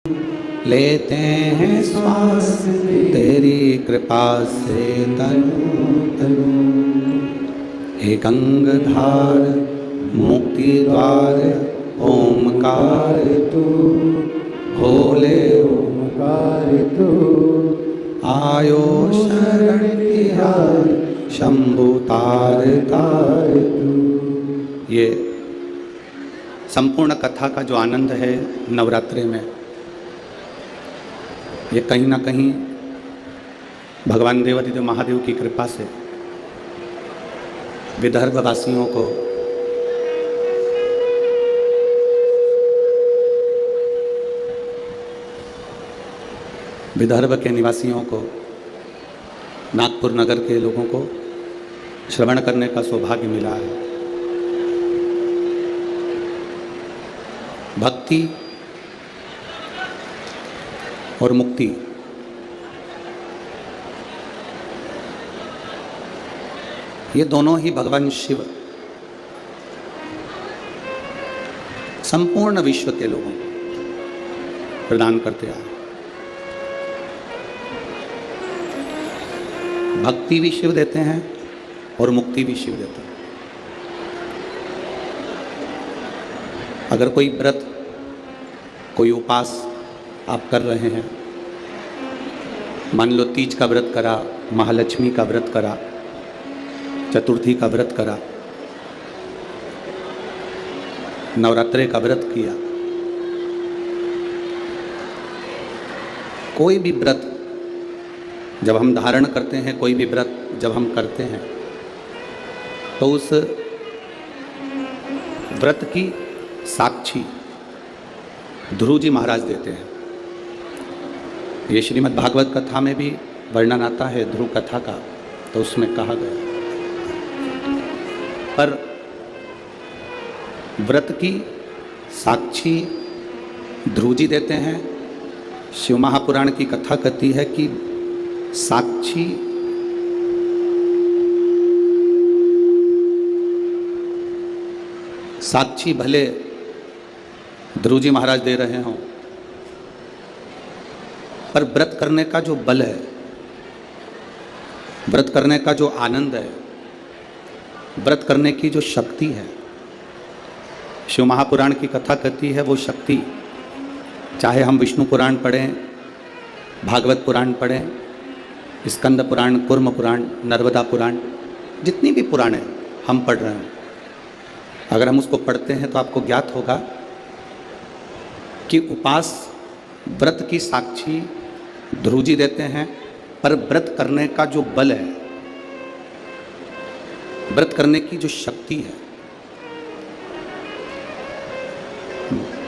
लेते हैं श्वास तेरी कृपा से तनु। हे गंगाधार मुक्ति द्वार ओमकार तू, भोले ओमकार तू। आयो शरण तिहार शंभु तार तार तू। ये संपूर्ण कथा का जो आनंद है नवरात्रि में, ये कहीं ना कहीं भगवान देवादिदेव महादेव की कृपा से विदर्भ वासियों को विदर्भ के निवासियों को, नागपुर नगर के लोगों को श्रवण करने का सौभाग्य मिला है। भक्ति और मुक्ति ये दोनों ही भगवान शिव संपूर्ण विश्व के लोगों को प्रदान करते आए। भक्ति भी शिव देते हैं और मुक्ति भी शिव देते हैं। अगर कोई व्रत, कोई उपास आप कर रहे हैं, मान लो तीज का व्रत करा, महालक्ष्मी का व्रत करा, चतुर्थी का व्रत करा, नवरात्रि का व्रत किया, कोई भी व्रत जब हम धारण करते हैं, कोई भी व्रत जब हम करते हैं, तो उस व्रत की साक्षी ध्रुव जी महाराज देते हैं। ये श्रीमद् भागवत कथा में भी वर्णन आता है ध्रुव कथा का, तो उसमें कहा गया। पर व्रत की साक्षी ध्रुव जी देते हैं। शिव महापुराण की कथा कहती है कि साक्षी भले ध्रुव जी महाराज दे रहे हों, पर व्रत करने का जो बल है, व्रत करने का जो आनंद है, व्रत करने की जो शक्ति है, शिव महापुराण की कथा कहती है वो शक्ति, चाहे हम विष्णु पुराण पढ़ें, भागवत पुराण पढ़ें, स्कंद पुराण, कुर्म पुराण, नर्मदा पुराण, जितनी भी पुराण है हम पढ़ रहे हैं, अगर हम उसको पढ़ते हैं तो आपको ज्ञात होगा कि उपास व्रत की साक्षी ध्रुव जी देते हैं। पर व्रत करने का जो बल है, व्रत करने की जो शक्ति है,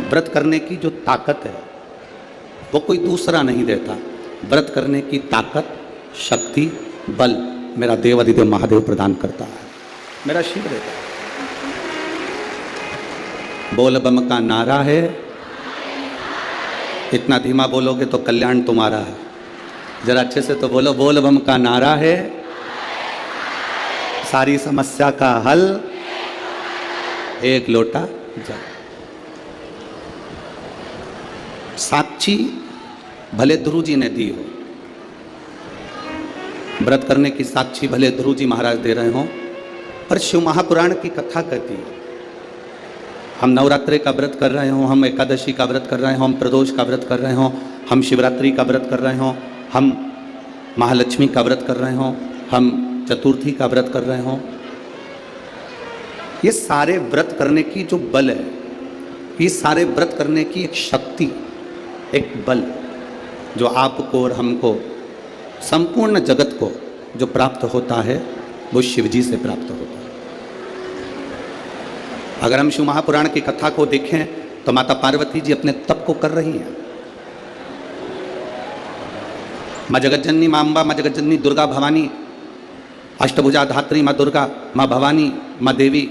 व्रत करने की जो ताकत है, वो कोई दूसरा नहीं देता। व्रत करने की ताकत, शक्ति, बल मेरा देवादिदेव महादेव प्रदान करता है, मेरा शिव देता है। बोल बम का नारा है, इतना धीमा बोलोगे तो कल्याण तुम्हारा है। जरा अच्छे से तो बोलो, बोल बम का नारा है, सारी समस्या का हल एक लोटा जल। साक्षी भले ध्रुव जी ने दी हो, व्रत करने की साक्षी भले ध्रुव जी महाराज दे रहे हों, पर शिव महापुराण की कथा कहती है हम नवरात्रि का व्रत कर रहे हों, हम एकादशी का व्रत कर रहे हों, हम प्रदोष का व्रत कर रहे हों, हम शिवरात्रि का व्रत कर रहे हों, हम महालक्ष्मी का व्रत कर रहे हों, हम चतुर्थी का व्रत कर रहे हों, ये सारे व्रत करने की जो बल है, ये सारे व्रत करने की एक शक्ति, एक बल जो आपको और हमको, संपूर्ण जगत को जो प्राप्त होता है, वो शिव जी से प्राप्त होता है। अगर हम शिव महापुराण की कथा को देखें तो माता पार्वती जी अपने तप को कर रही हैं। माँ जगतजननी, माँ अम्बा, माँ जगतजननी दुर्गा भवानी, अष्टभुजा धात्री माँ दुर्गा, माँ भवानी, माँ देवी,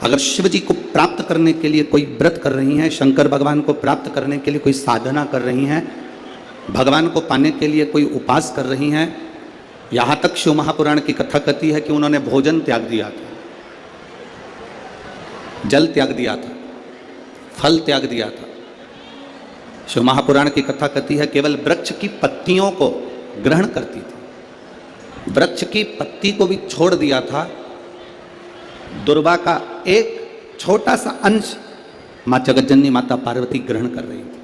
अगर शिव जी को प्राप्त करने के लिए कोई व्रत कर रही हैं, शंकर भगवान को प्राप्त करने के लिए कोई साधना कर रही हैं, भगवान को पाने के लिए कोई उपास कर रही हैं, यहाँ तक शिव महापुराण की कथा कहती है कि उन्होंने भोजन त्याग दिया था, जल त्याग दिया था, फल त्याग दिया था, शिव महापुराण की कथा कहती है केवल वृक्ष की पत्तियों को ग्रहण करती थी, वृक्ष की पत्ती को भी छोड़ दिया था। दुर्वा का एक छोटा सा अंश मां जगतजननी माता पार्वती ग्रहण कर रही थी,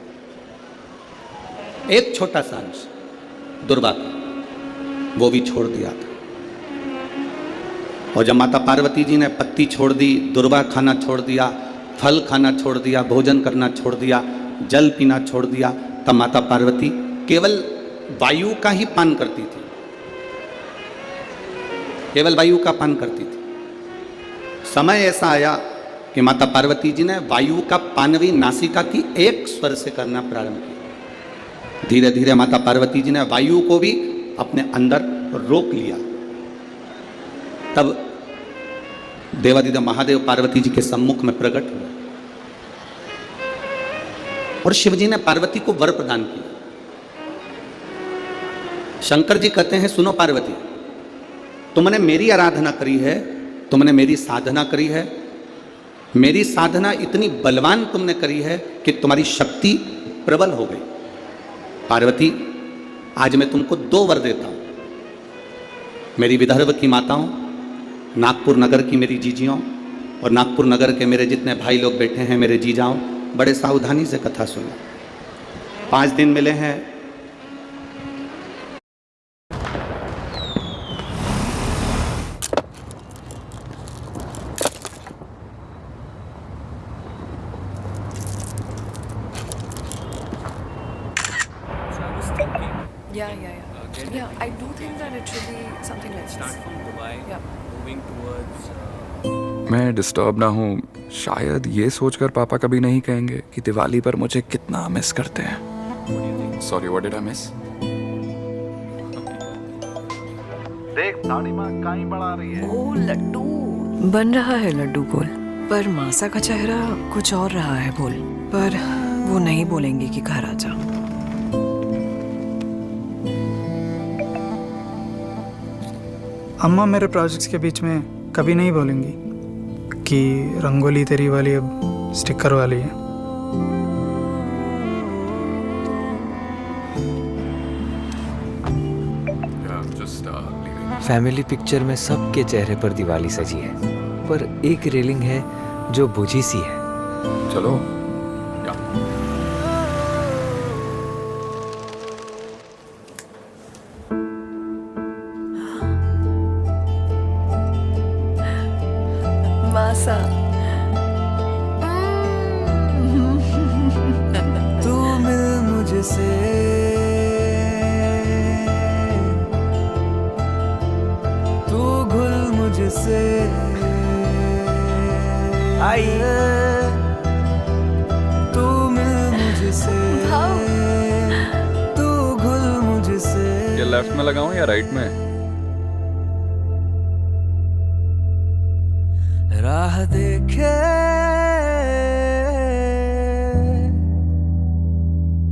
एक छोटा सा अंश दुर्वा का, वो भी छोड़ दिया था। और जब माता पार्वती जी ने पत्ती छोड़ दी, दुर्वा खाना छोड़ दिया, फल खाना छोड़ दिया, भोजन करना छोड़ दिया, जल पीना छोड़ दिया, तब माता पार्वती केवल वायु का ही पान करती थी, केवल वायु का पान करती थी। समय ऐसा आया कि माता पार्वती जी ने वायु का पान भी नासिका की एक स्वर से करना प्रारंभ किया। धीरे धीरे माता पार्वती जी ने वायु को भी अपने अंदर रोक लिया। तब देवादिदेव महादेव पार्वती जी के सम्मुख में प्रकट हुए और शिव जी ने पार्वती को वर प्रदान किया। शंकर जी कहते हैं सुनो पार्वती, तुमने मेरी आराधना करी है, तुमने मेरी साधना करी है, मेरी साधना इतनी बलवान तुमने करी है कि तुम्हारी शक्ति प्रबल हो गई। पार्वती, आज मैं तुमको 2 वर देता हूं। मेरी विदर्भ की माताओं, नागपुर नगर की मेरी जीजियों और नागपुर नगर के मेरे जितने भाई लोग बैठे हैं, मेरे जीजाओं, बड़े सावधानी से कथा सुनो। 5 दिन मिले हैं। Yeah, I do think that it should be something like this. Start from Dubai, Yeah. moving towards मैं डिस्टर्ब ना हूँ, शायद ये सोचकर पापा कभी नहीं कहेंगे कि दिवाली पर मुझे कितना मिस करते हैं। Sorry, what did I miss? देख दाढ़ी माँ काई बढ़ा रही है। ओ लड्डू बन रहा है, लड्डू गोल, पर मासा का चेहरा कुछ और रहा है बोल, पर वो नहीं बोलेंगे कि घर आ जा। अम्मा मेरे प्रोजेक्ट्स के बीच में कभी नहीं बोलेंगी कि रंगोली तेरी वाली अब स्टिकर वाली है। फैमिली पिक्चर में सबके चेहरे पर दिवाली सजी है, पर एक रेलिंग है जो बुझी सी है। चलो। मासा तू मिल मुझसे, तू घुल मुझसे, आई तू मिल मुझसे, तू घुल मुझसे। ये लेफ्ट में लगाऊं या राइट में? राह देखे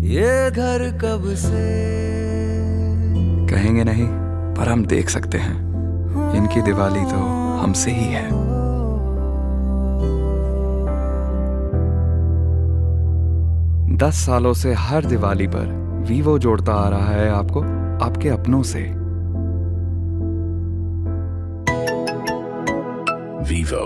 ये घर कब से। कहेंगे नहीं, पर हम देख सकते हैं, इनकी दिवाली तो हमसे ही है। दस सालों से हर दिवाली पर वीवो जोड़ता आ रहा है आपको आपके अपनों से। वीवो।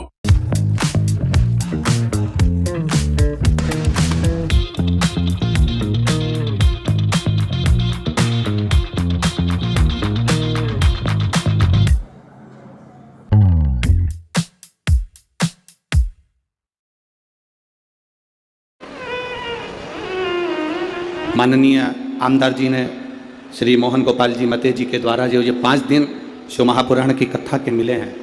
माननीय आमदार जी ने श्री मोहन गोपाल जी मते जी के द्वारा जो ये 5 दिन शिव महापुराण की कथा के मिले हैं,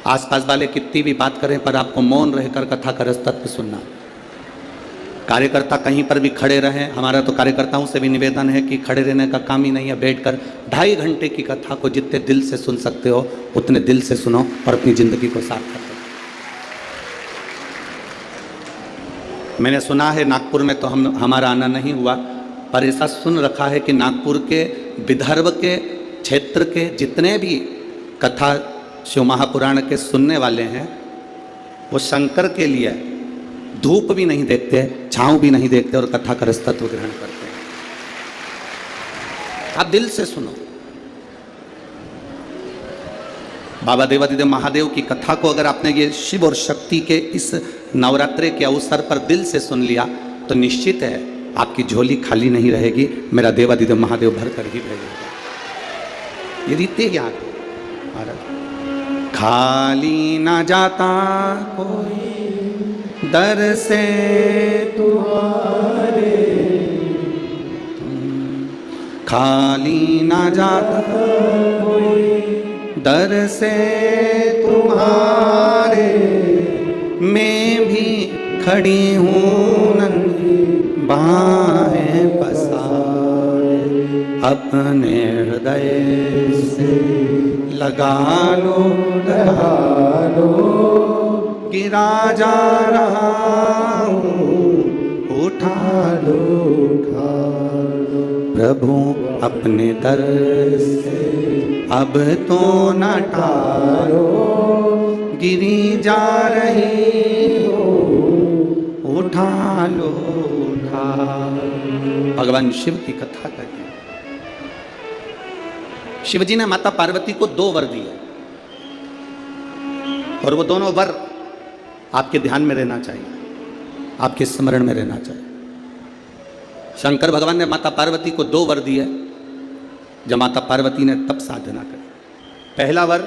आसपास वाले कितनी भी बात करें पर आपको मौन रहकर कथा का रस तत्व सुनना। कार्यकर्ता कहीं पर भी खड़े रहें, हमारा तो कार्यकर्ताओं से भी निवेदन है कि खड़े रहने का काम ही नहीं है, बैठकर 2.5 घंटे की कथा को जितने दिल से सुन सकते हो उतने दिल से सुनो और अपनी जिंदगी को सार्थक करो। मैंने सुना है नागपुर में तो हमारा आना नहीं हुआ, पर ऐसा सुन रखा है कि नागपुर के विदर्भ के क्षेत्र के जितने भी कथा शिव महापुराण के सुनने वाले हैं वो शंकर के लिए धूप भी नहीं देखते देखते, छांव भी नहीं देखते और कथा का रसतत्व ग्रहण करते हैं। आप दिल से सुनो। बाबा देवादिदेव महादेव की कथा को अगर आपने ये शिव और शक्ति के इस नवरात्रे के अवसर पर दिल से सुन लिया तो निश्चित है आपकी झोली खाली नहीं रहेगी, मेरा देवादिदेव महादेव भर कर ही भेजेगा। ये रीति याद महाराज। खाली ना जाता कोई दर से तुम्हारे, खाली ना जाता कोई दर से तुम्हारे, मैं भी खड़ी हूँ नन्ही बाहें पसारे, अपने हृदय से लगा लो गिरा जा रहा हूँ, उठा लो प्रभु अपने दर से अब तो न टालो, गिरी जा रही हो, उठा लो उठा। भगवान शिव की कथा करते हैं। शिव जी ने माता पार्वती को 2 वर दिए और वो दोनों वर आपके ध्यान में रहना चाहिए, आपके स्मरण में रहना चाहिए। शंकर भगवान ने माता पार्वती को 2 वर दिए जब माता पार्वती ने तप साधना करी। पहला वर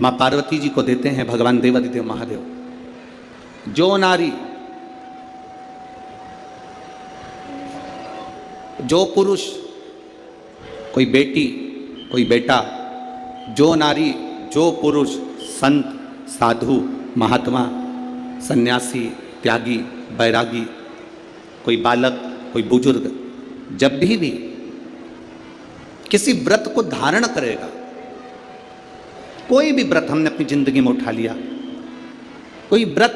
मां पार्वती जी को देते हैं भगवान देवादिदेव महादेव, जो नारी, जो पुरुष, कोई बेटी, कोई बेटा, जो नारी, जो पुरुष, संत, साधु, महात्मा, सन्यासी, त्यागी, बैरागी, कोई बालक, कोई बुजुर्ग, जब भी किसी व्रत को धारण करेगा, कोई भी व्रत हमने अपनी जिंदगी में उठा लिया, कोई व्रत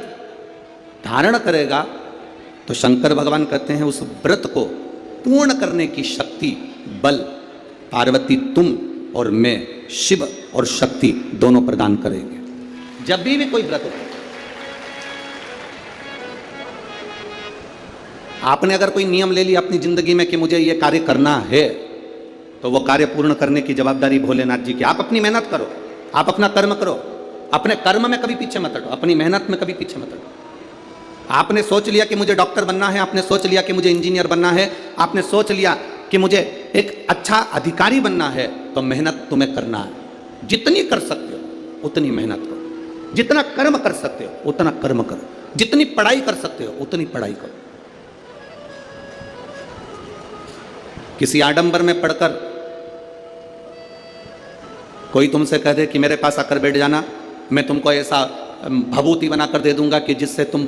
धारण करेगा तो शंकर भगवान कहते हैं उस व्रत को पूर्ण करने की शक्ति, बल पार्वती तुम और मैं, शिव और शक्ति दोनों प्रदान करेंगे। जब भी कोई व्रत हो, आपने अगर कोई नियम ले लिया अपनी जिंदगी में कि मुझे ये कार्य करना है, तो वो कार्य पूर्ण करने की जवाबदारी भोलेनाथ जी की। आप अपनी मेहनत करो, आप अपना कर्म करो, अपने कर्म में कभी पीछे मत हटो, अपनी मेहनत में कभी पीछे मत हटो। आपने सोच लिया कि मुझे डॉक्टर बनना है, आपने सोच लिया कि मुझे इंजीनियर बनना है, आपने सोच लिया कि मुझे एक अच्छा अधिकारी बनना है, तो मेहनत तुम्हें करना है। जितनी कर सकते हो उतनी मेहनत करो, जितना कर्म कर सकते हो उतना कर्म करो, जितनी पढ़ाई कर सकते हो उतनी पढ़ाई करो। किसी आडंबर में पढ़कर कोई तुमसे कह दे कि मेरे पास आकर बैठ जाना, मैं तुमको ऐसा भभूति बनाकर दे दूंगा कि जिससे तुम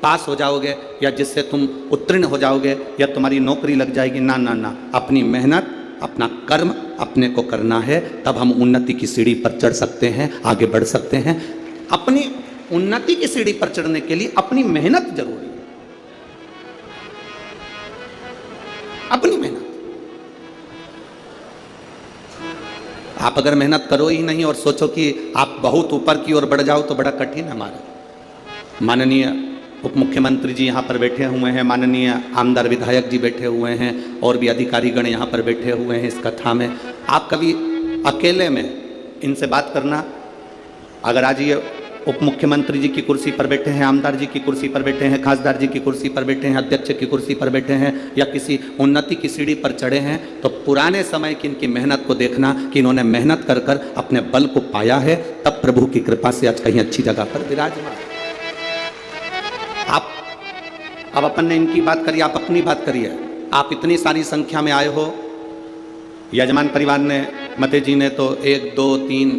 पास हो जाओगे या जिससे तुम उत्तीर्ण हो जाओगे या तुम्हारी नौकरी लग जाएगी। ना ना ना, अपनी मेहनत, अपना कर्म अपने को करना है, तब हम उन्नति की सीढ़ी पर चढ़ सकते हैं, आगे बढ़ सकते हैं। अपनी उन्नति की सीढ़ी पर चढ़ने के लिए अपनी मेहनत जरूरी है, अपनी मेहनत। आप अगर मेहनत करो ही नहीं और सोचो कि आप बहुत ऊपर की ओर बढ़ जाओ तो बड़ा कठिन है हमारा। माननीय उप मुख्यमंत्री जी यहाँ पर बैठे हुए हैं, माननीय आमदार विधायक जी बैठे हुए हैं और भी अधिकारीगण यहाँ पर बैठे हुए हैं इस कथा में। आप कभी अकेले में इनसे बात करना, अगर आज ये उप मुख्यमंत्री जी की कुर्सी पर बैठे हैं, आमदार जी की कुर्सी पर बैठे हैं, खासदार जी की कुर्सी पर बैठे हैं, अध्यक्ष की कुर्सी पर बैठे हैं या किसी उन्नति की सीढ़ी पर चढ़े हैं, तो पुराने समय की इनकी मेहनत को देखना कि इन्होंने मेहनत कर कर अपने बल को पाया है, तब प्रभु की कृपा से आज कहीं अच्छी जगह पर विराजमान। आप अब अपन ने इनकी बात करी, आप अपनी बात करिए। आप इतनी सारी संख्या में आए हो, यजमान परिवार ने, मते जी ने तो 1 2 3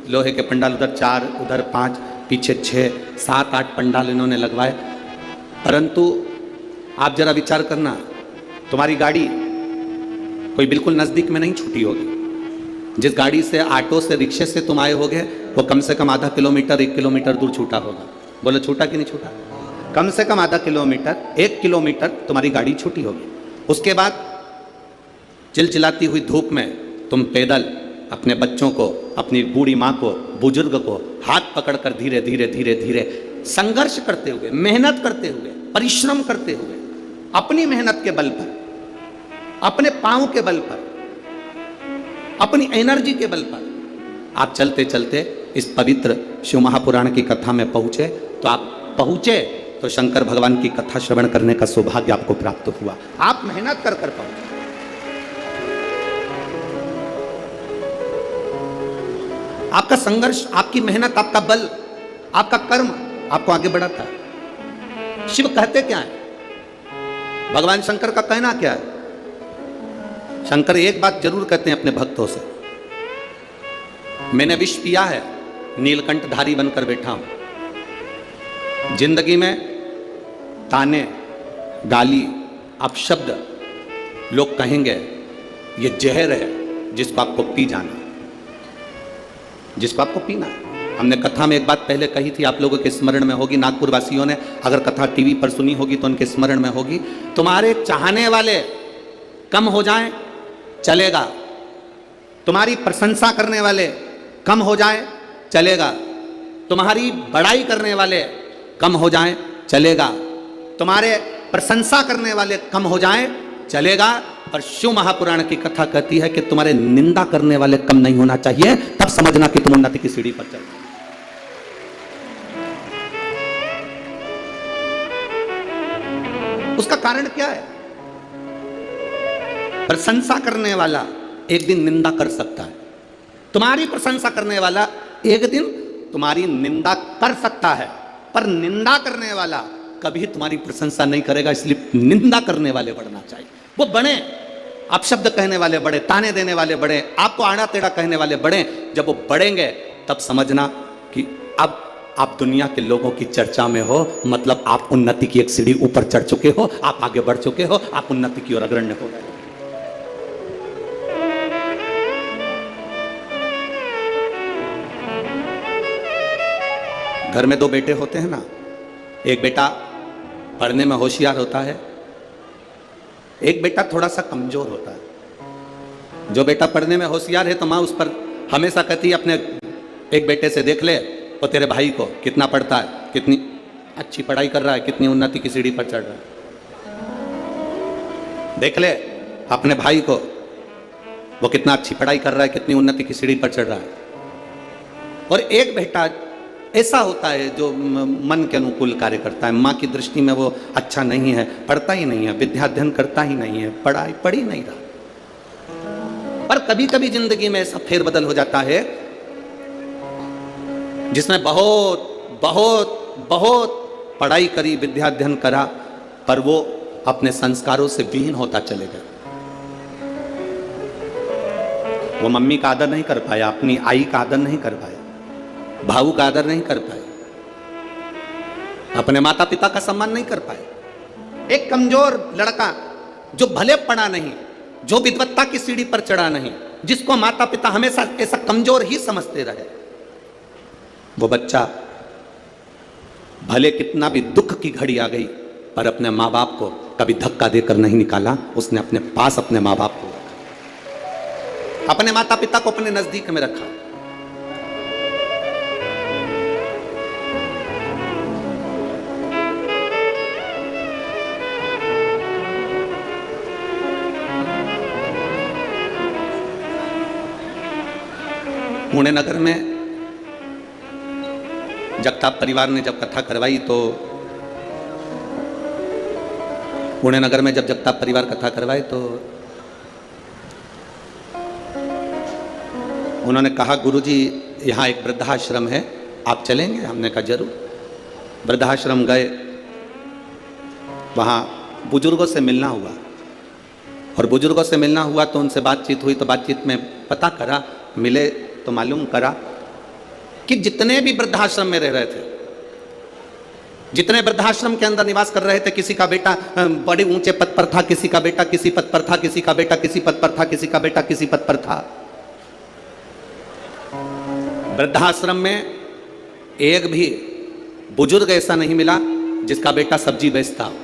लोहे के पंडाल, उधर 4, उधर 5, पीछे 6 7 8 पंडाल इन्होंने लगवाए। परंतु आप जरा विचार करना, तुम्हारी गाड़ी कोई बिल्कुल नज़दीक में नहीं छूटी होगी। जिस गाड़ी से, ऑटो से, रिक्शे से तुम आए होगे वो कम से कम आधा किलोमीटर 1 किलोमीटर दूर छूटा होगा। बोलो छूटा कि नहीं छूटा? कम से कम आधा किलोमीटर 1 किलोमीटर तुम्हारी गाड़ी छूटी होगी। उसके बाद चिलचिलाती हुई धूप में तुम पैदल अपने बच्चों को, अपनी बूढ़ी माँ को, बुजुर्ग को हाथ पकड़कर धीरे धीरे धीरे धीरे संघर्ष करते हुए, मेहनत करते हुए परिश्रम करते हुए, अपनी मेहनत के बल पर, अपने पांव के बल पर, अपनी एनर्जी के बल पर आप चलते चलते इस पवित्र शिव महापुराण की कथा में पहुंचे। तो आप पहुंचे तो शंकर भगवान की कथा श्रवण करने का सौभाग्य आपको प्राप्त हुआ। आप मेहनत कर पहुंचे। आपका संघर्ष, आपकी मेहनत, आपका बल, आपका कर्म आपको आगे बढ़ाता है। शिव कहते क्या है? भगवान शंकर का कहना क्या है? शंकर एक बात जरूर कहते हैं अपने भक्तों से, मैंने विष पिया है, नीलकंठधारी बनकर बैठा हूं। जिंदगी में ताने, गाली, अपशब्द लोग कहेंगे, ये जहर है जिसको आपको पी जाना, जिसको आपको पीना है। हमने कथा में एक बात पहले कही थी, आप लोगों के स्मरण में होगी, नागपुर वासियों ने अगर कथा टीवी पर सुनी होगी तो उनके स्मरण में होगी। तुम्हारे चाहने वाले कम हो जाएं चलेगा, तुम्हारी प्रशंसा करने वाले कम हो जाएं चलेगा, तुम्हारी बड़ाई करने वाले कम हो जाएं चलेगा, तुम्हारे प्रशंसा करने वाले कम हो जाएं चलेगा, पर शिव महापुराण की कथा कहती है कि तुम्हारे निंदा करने वाले कम नहीं होना चाहिए, तब समझना कि तुम उन्नति की सीढ़ी पर चल रहे हो। उसका कारण क्या है? प्रशंसा करने वाला एक दिन निंदा कर सकता है, तुम्हारी प्रशंसा करने वाला एक दिन तुम्हारी निंदा कर सकता है, पर निंदा करने वाला कभी तुम्हारी प्रशंसा नहीं करेगा। इसलिए निंदा करने वाले बढ़ना चाहिए, वो बड़े, अपशब्द कहने वाले बड़े, ताने देने वाले बड़े, आपको आड़ा टेढ़ा कहने वाले बड़े। जब वो बढ़ेंगे तब समझना कि अब आप दुनिया के लोगों की चर्चा में हो, मतलब आप उन्नति की एक सीढ़ी ऊपर चढ़ चुके हो, आप आगे बढ़ चुके हो, आप उन्नति की ओर अग्रण्य हो गए। घर में दो बेटे होते हैं ना, एक बेटा पढ़ने में होशियार होता है, एक बेटा थोड़ा सा कमजोर होता है। जो बेटा पढ़ने में होशियार है तो माँ उस पर हमेशा कहती है अपने एक बेटे से, देख ले वो तेरे भाई को कितना पढ़ता है, कितनी अच्छी पढ़ाई कर रहा है, कितनी उन्नति की सीढ़ी पर चढ़ रहा है, देख ले अपने भाई को, वो कितना अच्छी पढ़ाई कर रहा है, कितनी उन्नति की सीढ़ी पर चढ़ रहा है। और एक बेटा ऐसा होता है जो मन के अनुकूल कार्य करता है, माँ की दृष्टि में वो अच्छा नहीं है, पढ़ता ही नहीं है, विद्याध्ययन करता ही नहीं है, पढ़ाई पढ़ ही नहीं रहा। पर कभी कभी जिंदगी में ऐसा फेरबदल हो जाता है जिसने बहुत बहुत बहुत पढ़ाई करी, विद्याध्ययन करा, पर वो अपने संस्कारों से विहीन होता चले गया। वो मम्मी का आदर नहीं कर पाया, अपनी आई का आदर नहीं कर पाया, भाऊ का आदर नहीं कर पाए, अपने माता पिता का सम्मान नहीं कर पाए। एक कमजोर लड़का जो भले पढ़ा नहीं, जो विद्वत्ता की सीढ़ी पर चढ़ा नहीं, जिसको माता पिता हमेशा ऐसा कमजोर ही समझते रहे, वो बच्चा भले कितना भी दुख की घड़ी आ गई पर अपने माँ बाप को कभी धक्का देकर नहीं निकाला, उसने अपने पास अपने माँ बाप को रखा, अपने माता पिता को अपने नजदीक में रखा। पुणे नगर में जगताप परिवार ने जब कथा करवाई तो पुणे नगर में जब जगताप परिवार कथा करवाए तो उन्होंने कहा, गुरुजी यहाँ एक वृद्धाश्रम है, आप चलेंगे? हमने कहा जरूर। वृद्धाश्रम गए, वहाँ बुजुर्गों से मिलना हुआ, और बुजुर्गों से मिलना हुआ तो उनसे बातचीत हुई, तो बातचीत में पता करा, मिले तो मालूम करा कि जितने भी वृद्धाश्रम में रह रहे थे, जितने वृद्धाश्रम के अंदर निवास कर रहे थे, किसी का बेटा बड़े ऊंचे पद पर था, किसी का बेटा किसी पद पर था, किसी का बेटा किसी पद पर था, किसी का बेटा किसी पद पर था। वृद्धाश्रम में एक भी बुजुर्ग ऐसा नहीं मिला जिसका बेटा सब्जी बेचता हो,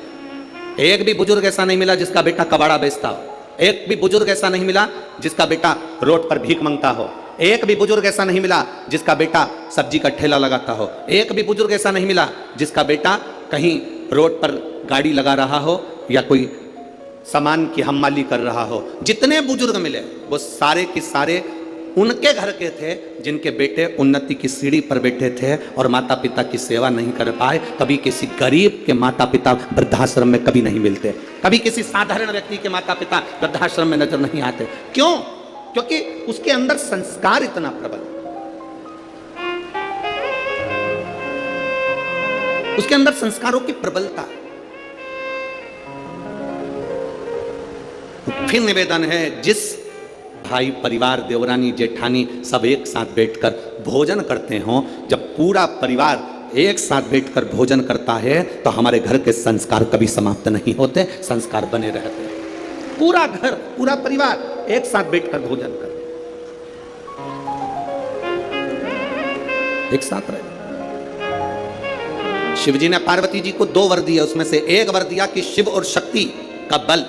एक भी बुजुर्ग ऐसा नहीं मिला जिसका बेटा कबाड़ा बेचता हो, एक भी बुजुर्ग ऐसा नहीं मिला जिसका बेटा रोड पर भीख मांगता हो, एक भी बुजुर्ग ऐसा नहीं मिला जिसका बेटा सब्जी का ठेला लगाता हो, एक भी बुजुर्ग ऐसा नहीं मिला जिसका बेटा कहीं रोड पर गाड़ी लगा रहा हो या कोई सामान की हमाली कर रहा हो, जितने बुजुर्ग मिले वो सारे के सारे उनके घर के थे जिनके बेटे उन्नति की सीढ़ी पर बैठे थे और माता पिता की सेवा नहीं कर पाए। कभी किसी गरीब के माता पिता वृद्धाश्रम में कभी नहीं मिलते, कभी किसी साधारण व्यक्ति के माता पिता वृद्धाश्रम में नजर नहीं आते। क्यों? क्योंकि उसके अंदर संस्कार इतना प्रबल, उसके अंदर संस्कारों की प्रबलता। फिर निवेदन है, जिस भाई परिवार देवरानी जेठानी सब एक साथ बैठकर भोजन करते हो, जब पूरा परिवार एक साथ बैठकर भोजन करता है तो हमारे घर के संस्कार कभी समाप्त नहीं होते, संस्कार बने रहते हैं। पूरा घर, पूरा परिवार एक साथ बैठकर भोजन करते, एक साथ रहे। शिव जी ने पार्वती जी को 2 वर दिए, उसमें से एक वर दिया कि शिव और शक्ति का बल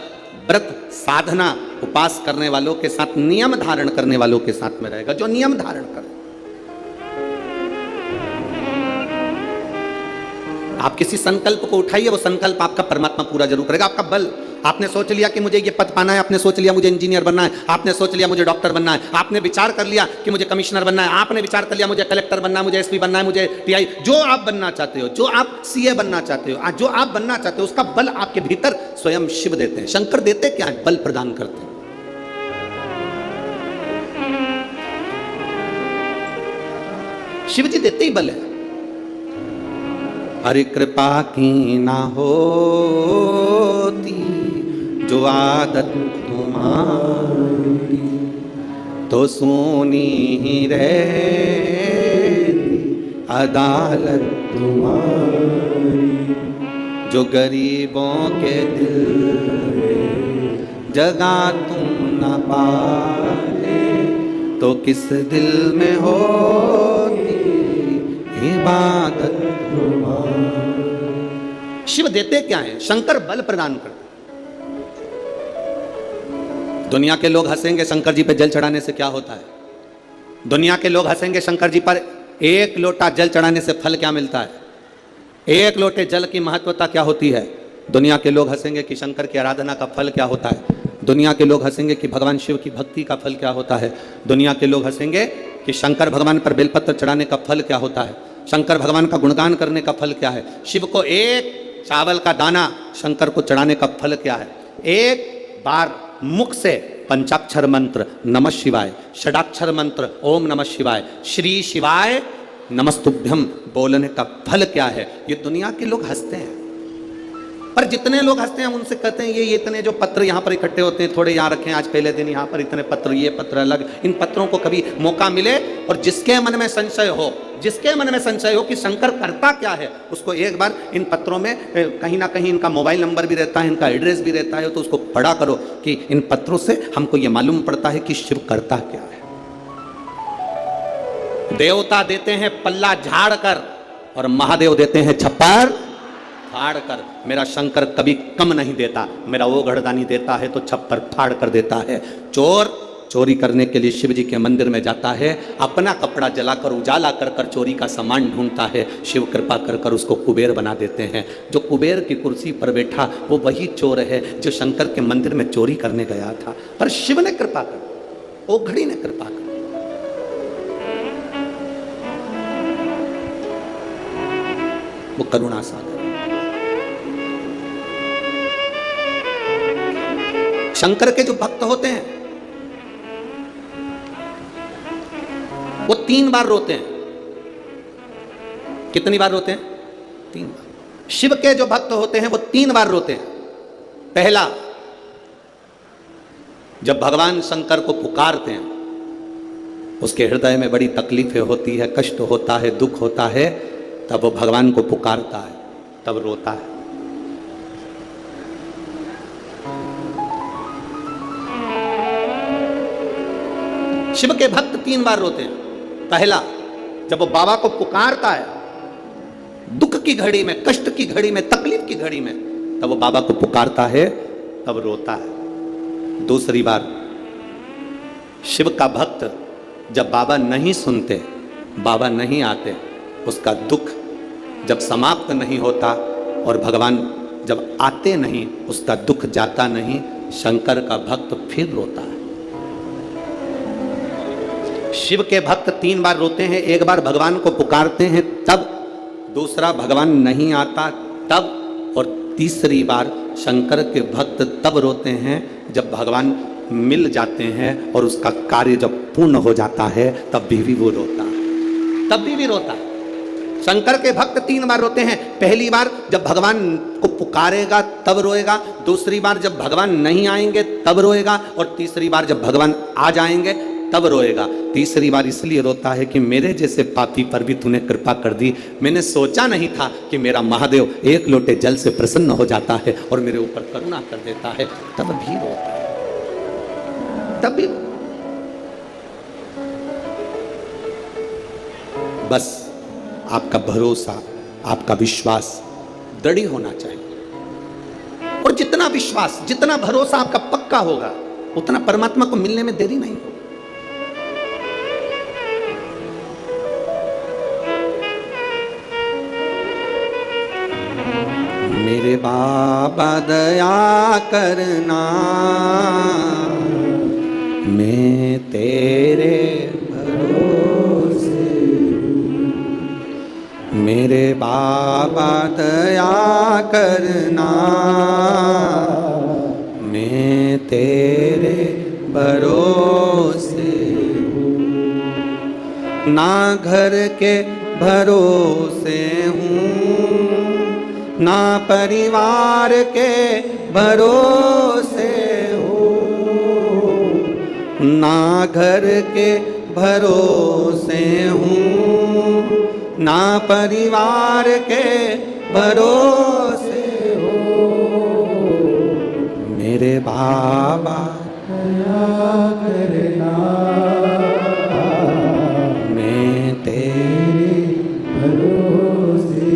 व्रत साधना उपास करने वालों के साथ, नियम धारण करने वालों के साथ में रहेगा, जो नियम धारण करे। आप किसी संकल्प को उठाइए, वो संकल्प आपका परमात्मा पूरा जरूर करेगा। आपका बल, आपने सोच लिया कि मुझे ये पद पाना है, आपने सोच लिया मुझे इंजीनियर बनना है, आपने सोच लिया मुझे डॉक्टर बनना है, आपने विचार कर लिया कि मुझे कमिश्नर बनना है, आपने विचार कर लिया मुझे कलेक्टर बनना है, मुझे एसपी बनना है, मुझे टीआई, जो आप बनना चाहते हो, जो आप सीए बनना चाहते हो, जो आप बनना चाहते हो, उसका बल आपके भीतर स्वयं शिव देते हैं। शंकर देते क्या है? बल प्रदान करते हैं। शिव जी देते ही बल है। हरि कृपा की ना होती जो आदत तुम्हारी, तो सोनी ही रहती अदालत तुम्हारी। जो गरीबों के दिल जगा तुम न पाते, तो किस दिल में होती इबादत तुम्हारी। शिव देते क्या है? शंकर बल प्रदान करते। दुनिया के लोग हंसेंगे शंकर जी पे जल चढ़ाने से क्या होता है? दुनिया के लोग हंसेंगे शंकर जी पर एक लोटा जल चढ़ाने से फल क्या मिलता है? एक लोटे जल की महत्वता क्या होती है? दुनिया के लोग हंसेंगे कि शंकर की आराधना का फल क्या होता है। दुनिया के लोग हंसेंगे कि भगवान शिव की भक्ति का फल क्या होता है। दुनिया के लोग हंसेंगे कि शंकर भगवान पर बेलपत्र चढ़ाने का फल क्या होता है। शंकर भगवान का गुणगान करने का फल क्या है। शिव को एक चावल का दाना शंकर को चढ़ाने का फल क्या है। एक बार मुख से पंचाक्षर मंत्र नमः शिवाय, षडाक्षर मंत्र ओम नमः शिवाय, श्री शिवाय नमस्तुभ्यम बोलने का फल क्या है। ये दुनिया के लोग हंसते हैं, पर जितने लोग हंसते हैं उनसे कहते हैं ये इतने जो पत्र यहाँ पर इकट्ठे होते हैं, थोड़े यहाँ रखें, आज पहले दिन यहाँ पर इतने पत्र, ये पत्र अलग। इन पत्रों को कभी मौका मिले और जिसके मन में संशय हो, जिसके मन में संशय हो कि शंकर करता क्या है, उसको एक बार इन पत्रों में कहीं ना कहीं इनका मोबाइल नंबर भी रहता है, इनका एड्रेस भी रहता है, तो उसको पढ़ा करो कि इन पत्रों से हमको ये मालूम पड़ता है कि शिव करता क्या है। देवता देते हैं पल्ला झाड़ कर और महादेव देते हैं छप्पर फाड़ कर। मेरा शंकर कभी कम नहीं देता, मेरा वो घड़दानी देता है तो छप्पर फाड़ कर देता है। चोर चोरी करने के लिए शिव जी के मंदिर में जाता है, अपना कपड़ा जलाकर उजाला कर कर चोरी का सामान ढूंढता है। शिव कृपा कर कर उसको कुबेर बना देते हैं। जो कुबेर की कुर्सी पर बैठा वो वही चोर है जो शंकर के मंदिर में चोरी करने गया था, पर शिव ने कृपा कर, वो घड़ी ने कृपा कर। वो करुणा सागर। शंकर के जो भक्त होते हैं वो 3 बार रोते हैं। कितनी बार रोते हैं? 3 बार। शिव के जो भक्त होते हैं वो 3 बार रोते हैं। पहला, जब भगवान शंकर को पुकारते हैं, उसके हृदय में बड़ी तकलीफें होती है, कष्ट होता है, दुख होता है, तब वो भगवान को पुकारता है, तब रोता है। शिव के भक्त 3 बार रोते हैं। पहला, जब वो बाबा को पुकारता है, दुख की घड़ी में, कष्ट की घड़ी में, तकलीफ की घड़ी में, तब वो बाबा को पुकारता है, तब रोता है। दूसरी बार, शिव का भक्त जब बाबा नहीं सुनते, बाबा नहीं आते, उसका दुख जब समाप्त नहीं होता और भगवान जब आते नहीं, उसका दुख जाता नहीं, शंकर का भक्त फिर रोता है। शिव के भक्त 3 बार रोते हैं, एक बार भगवान को पुकारते हैं तब, दूसरा भगवान नहीं आता तब, और तीसरी बार शंकर के भक्त तब रोते हैं जब भगवान मिल जाते हैं और उसका कार्य जब पूर्ण हो जाता है तब भी वो रोता है, तब भी रोता है। शंकर के भक्त 3 बार रोते हैं। पहली बार जब भगवान को पुकारेगा तब रोएगा, दूसरी बार जब भगवान नहीं आएंगे तब रोएगा, और तीसरी बार जब भगवान आ जाएंगे तब रोएगा। तीसरी बार इसलिए रोता है कि मेरे जैसे पापी पर भी तूने कृपा कर दी। मैंने सोचा नहीं था कि मेरा महादेव एक लोटे जल से प्रसन्न हो जाता है और मेरे ऊपर करुणा कर देता है, तब भी रोता है, तब भी। बस आपका भरोसा, आपका विश्वास दृढ़ होना चाहिए, और जितना विश्वास, जितना भरोसा आपका पक्का होगा, उतना परमात्मा को मिलने में देरी नहीं होगी। मेरे बाबा दया करना, मैं तेरे भरोसे, मेरे बाबा दया करना, मैं तेरे भरोसे, ना घर के भरोसे हूँ, ना परिवार के भरोसे हूँ, ना घर के भरोसे हूँ, ना परिवार के भरोसे हूँ, मेरे बाबा दया करना, मैं तेरे भरोसे।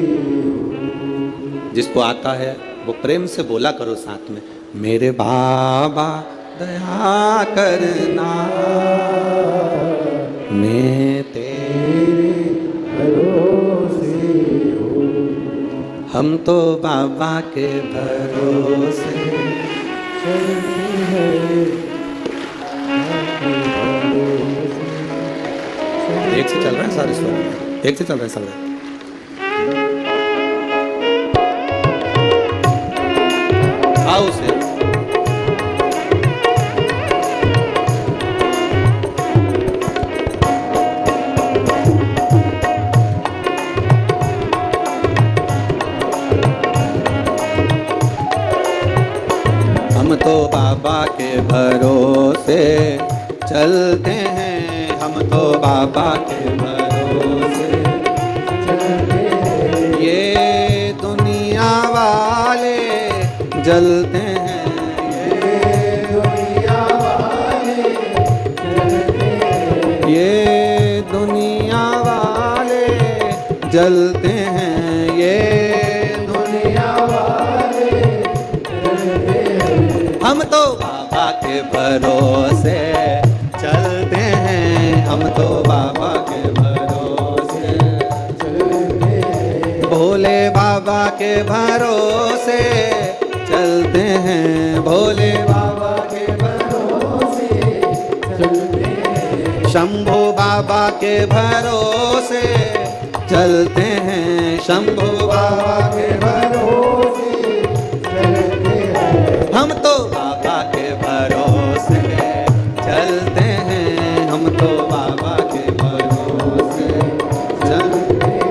जिसको आता है वो प्रेम से बोला करो साथ में, मेरे बाबा दया करना, मैं तेरे भरोसे हूँ, हम तो बाबा के भरोसे चलते हैं। एक से चल रहा है सारे स्वर, एक से चल रहा है सारे। आओ से हम तो बाबा के भरोसे चलते हैं, हम तो बाबा के भरोसे चलते हैं। ये दुनिया वाले जलते हैं, ये दुनिया वाले जलते हैं, ये दुनिया वाले जलते हैं, ये दुनिया वाले जलते हैं। हम तो बाबा के भरोसे चलते हैं, हम तो बाबा के भरोसे चलते हैं, भोले बाबा के भरोसे चलते हैं, भोले बाबा के भरोसे चलते हैं, शंभो बाबा के भरोसे चलते हैं, शंभो बाबा के भरोसे चलते हैं। हम तो बाबा के भरोसे चलते हैं, हम तो बाबा के भरोसे चलते हैं।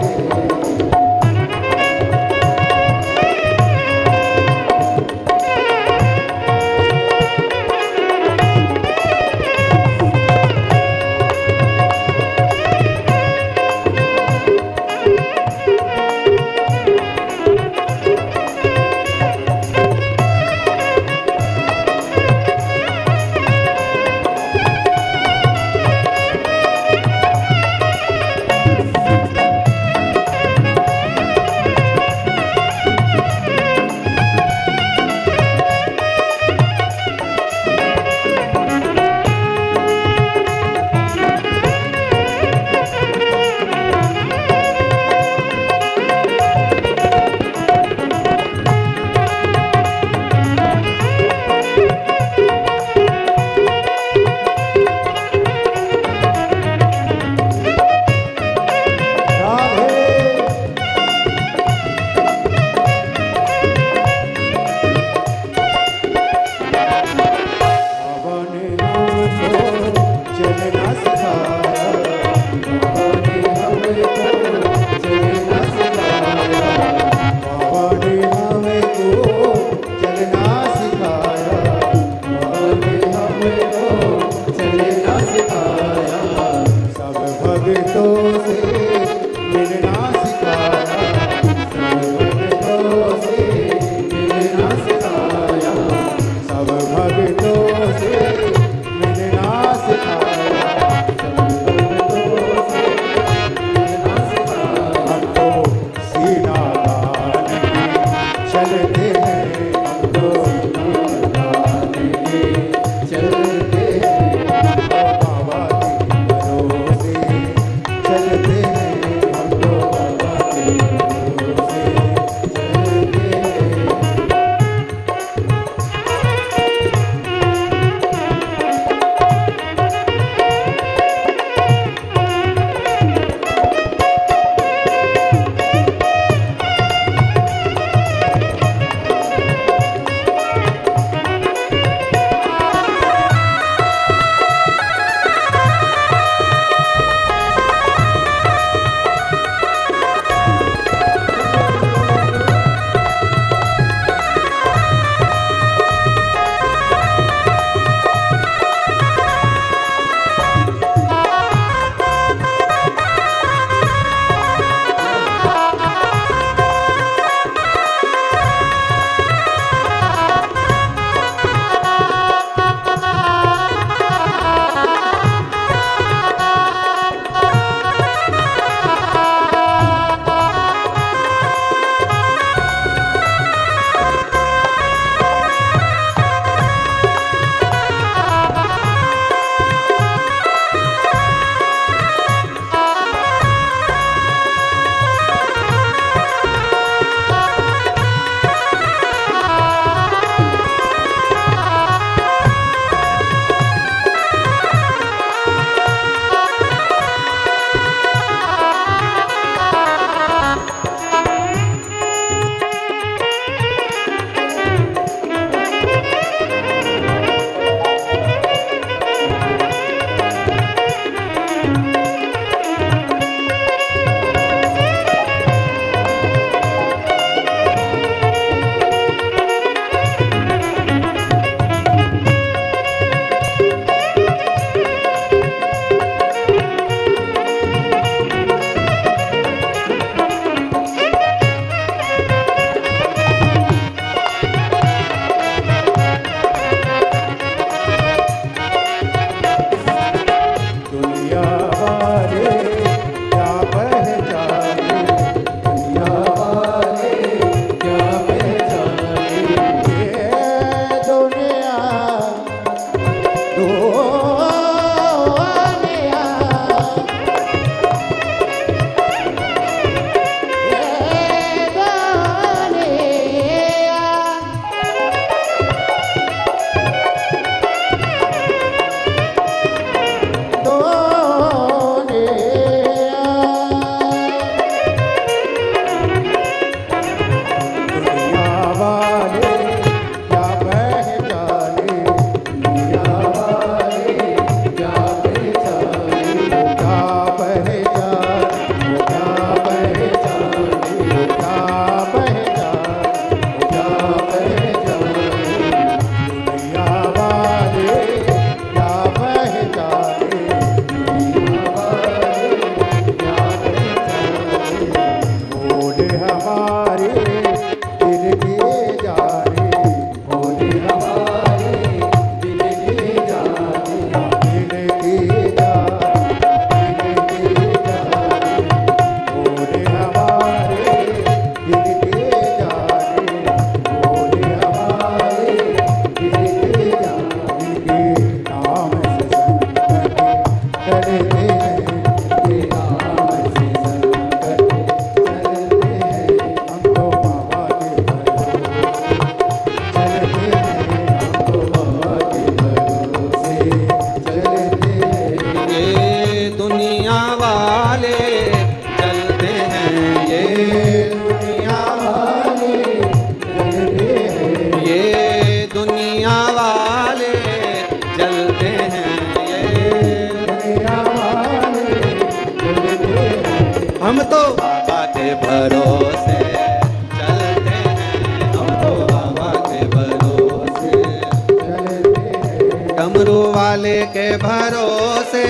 डमरू वाले के भरोसे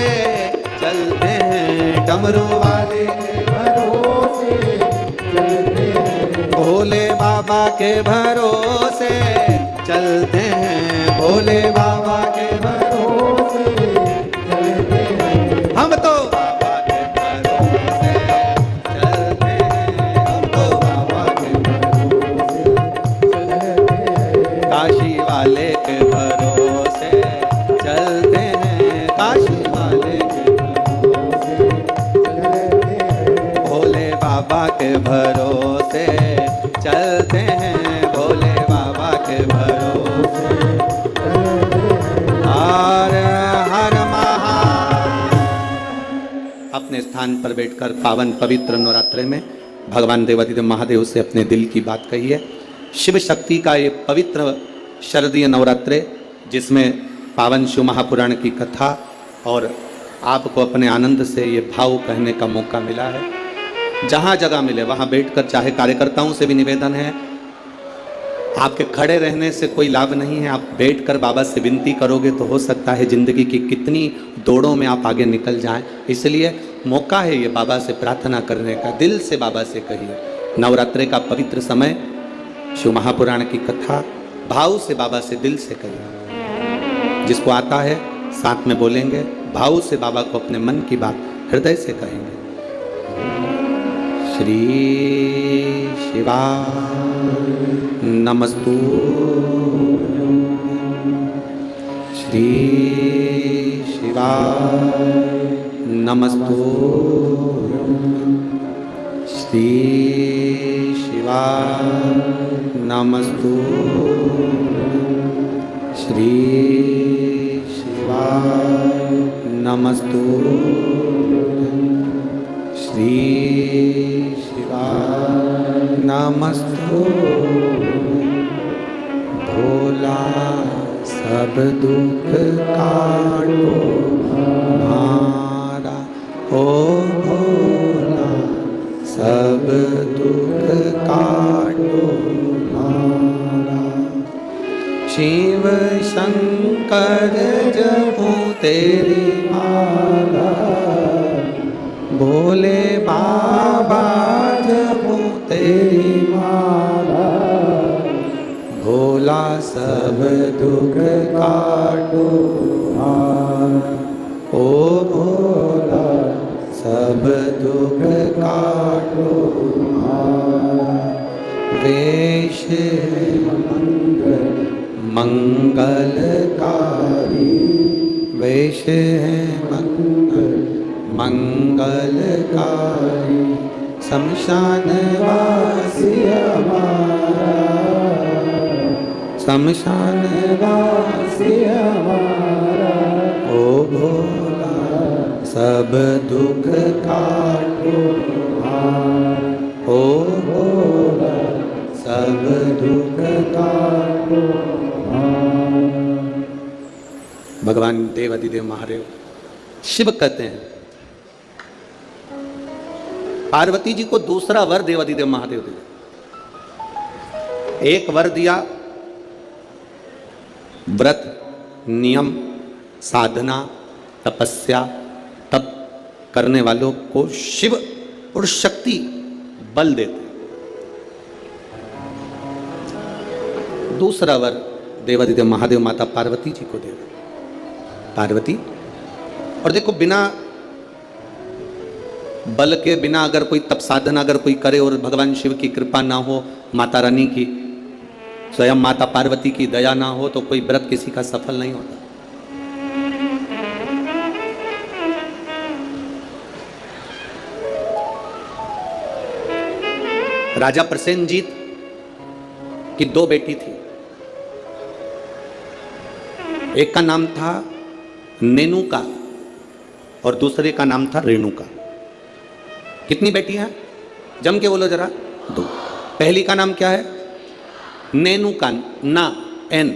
चलते हैं, डमरू वाले के भरोसे चलते हैं, भोले बाबा के भरोसे चलते हैं, भोले बाबा के भरोसे चलते हैं। हम तो बाबा के भरोसे चलते हैं, हम तो बाबा के भरोसे चलते हैं, काशी वाले के भरोसे चलते हैं, काशी वाले के भरोसे चलते हैं, भोले बाबा के भरोसे चलते हैं, भोले बाबा के भरोसे हर हर महादेव। अपने स्थान पर बैठकर पावन पवित्र नवरात्रे में भगवान देवादिदेव महादेव से अपने दिल की बात कही है। शिव शक्ति का ये पवित्र शरदीय नवरात्रे, जिसमें पावन शिव महापुराण की कथा और आपको अपने आनंद से ये भाव कहने का मौका मिला है। जहाँ जगह मिले वहाँ बैठकर, चाहे कार्यकर्ताओं से भी निवेदन है, आपके खड़े रहने से कोई लाभ नहीं है, आप बैठकर बाबा से विनती करोगे तो हो सकता है जिंदगी की कितनी दौड़ों में आप आगे निकल जाएं। इसलिए मौका है ये बाबा से प्रार्थना करने का, दिल से बाबा से कहिए। नवरात्रे का पवित्र समय, शिव महापुराण की कथा, भाव से बाबा से दिल से कहिए। जिसको आता है साथ में बोलेंगे, भाव से बाबा को अपने मन की बात हृदय से कहेंगे। श्री शिवाय नमस्तु, श्री शिवाय नमस्तु, श्री शिवाय नमस्तु, श्री शिवाय नमस्तु, श्री शिवाय नमस्तु। भोला सब दुख काटो हमारा, ओ भोला सब दुख काटो हमारा। शिव शंकर जपो तेरी माला, भोले बाबा जपो तेरी माला, भोला सब दुख काटो हमारा, ओ भोला सब दुख काटो हमारा। वेश मंगलकारी, वेश है मंगलकारी, शमशान वासी हमारा, शमशान वासी हमारा, ओ भोला सब दुख काटो हमारा, ओ भोला सब दुख काटो हमारा। भगवान देवादिदेव महादेव शिव कहते हैं, पार्वती जी को दूसरा वर देवादिदेव महादेव दिया। एक वर दिया व्रत, नियम, साधना, तपस्या, तप करने वालों को शिव और शक्ति बल देते। दूसरा वर देवादिदेव महादेव माता पार्वती जी को दे। पार्वती, और देखो बिना बल के, बिना अगर कोई तप साधना अगर कोई करे और भगवान शिव की कृपा ना हो, माता रानी की, स्वयं माता पार्वती की दया ना हो, तो कोई व्रत किसी का सफल नहीं होता। राजा प्रसेनजीत की दो बेटी थी। एक का नाम था नेनुका और दूसरे का नाम था रेणुका। कितनी बेटियां हैं? जम के बोलो जरा। दो। पहली का नाम क्या है? नेनुका, ना एन,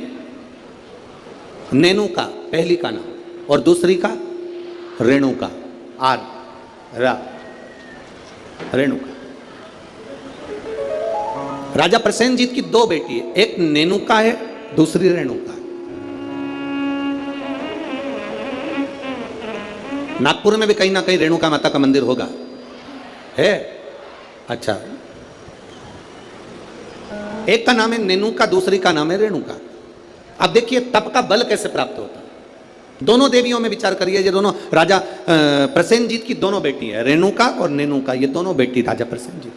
नेनुका पहली का नाम, और दूसरी का रेणुका, आर रा, रेणुका। राजा प्रसेनजीत की दो बेटी है, एक नेनुका है, दूसरी रेणुका है। नागपुर में भी कहीं ना कहीं रेणुका माता का मंदिर होगा, है? अच्छा, एक का नाम है नेनुका, दूसरी का नाम है रेणुका। अब देखिए तप का बल कैसे प्राप्त होता है। दोनों देवियों में विचार करिए, ये दोनों राजा प्रसेनजीत की दोनों बेटी है, रेणुका और नेनुका, ये दोनों बेटी राजा प्रसेनजीत।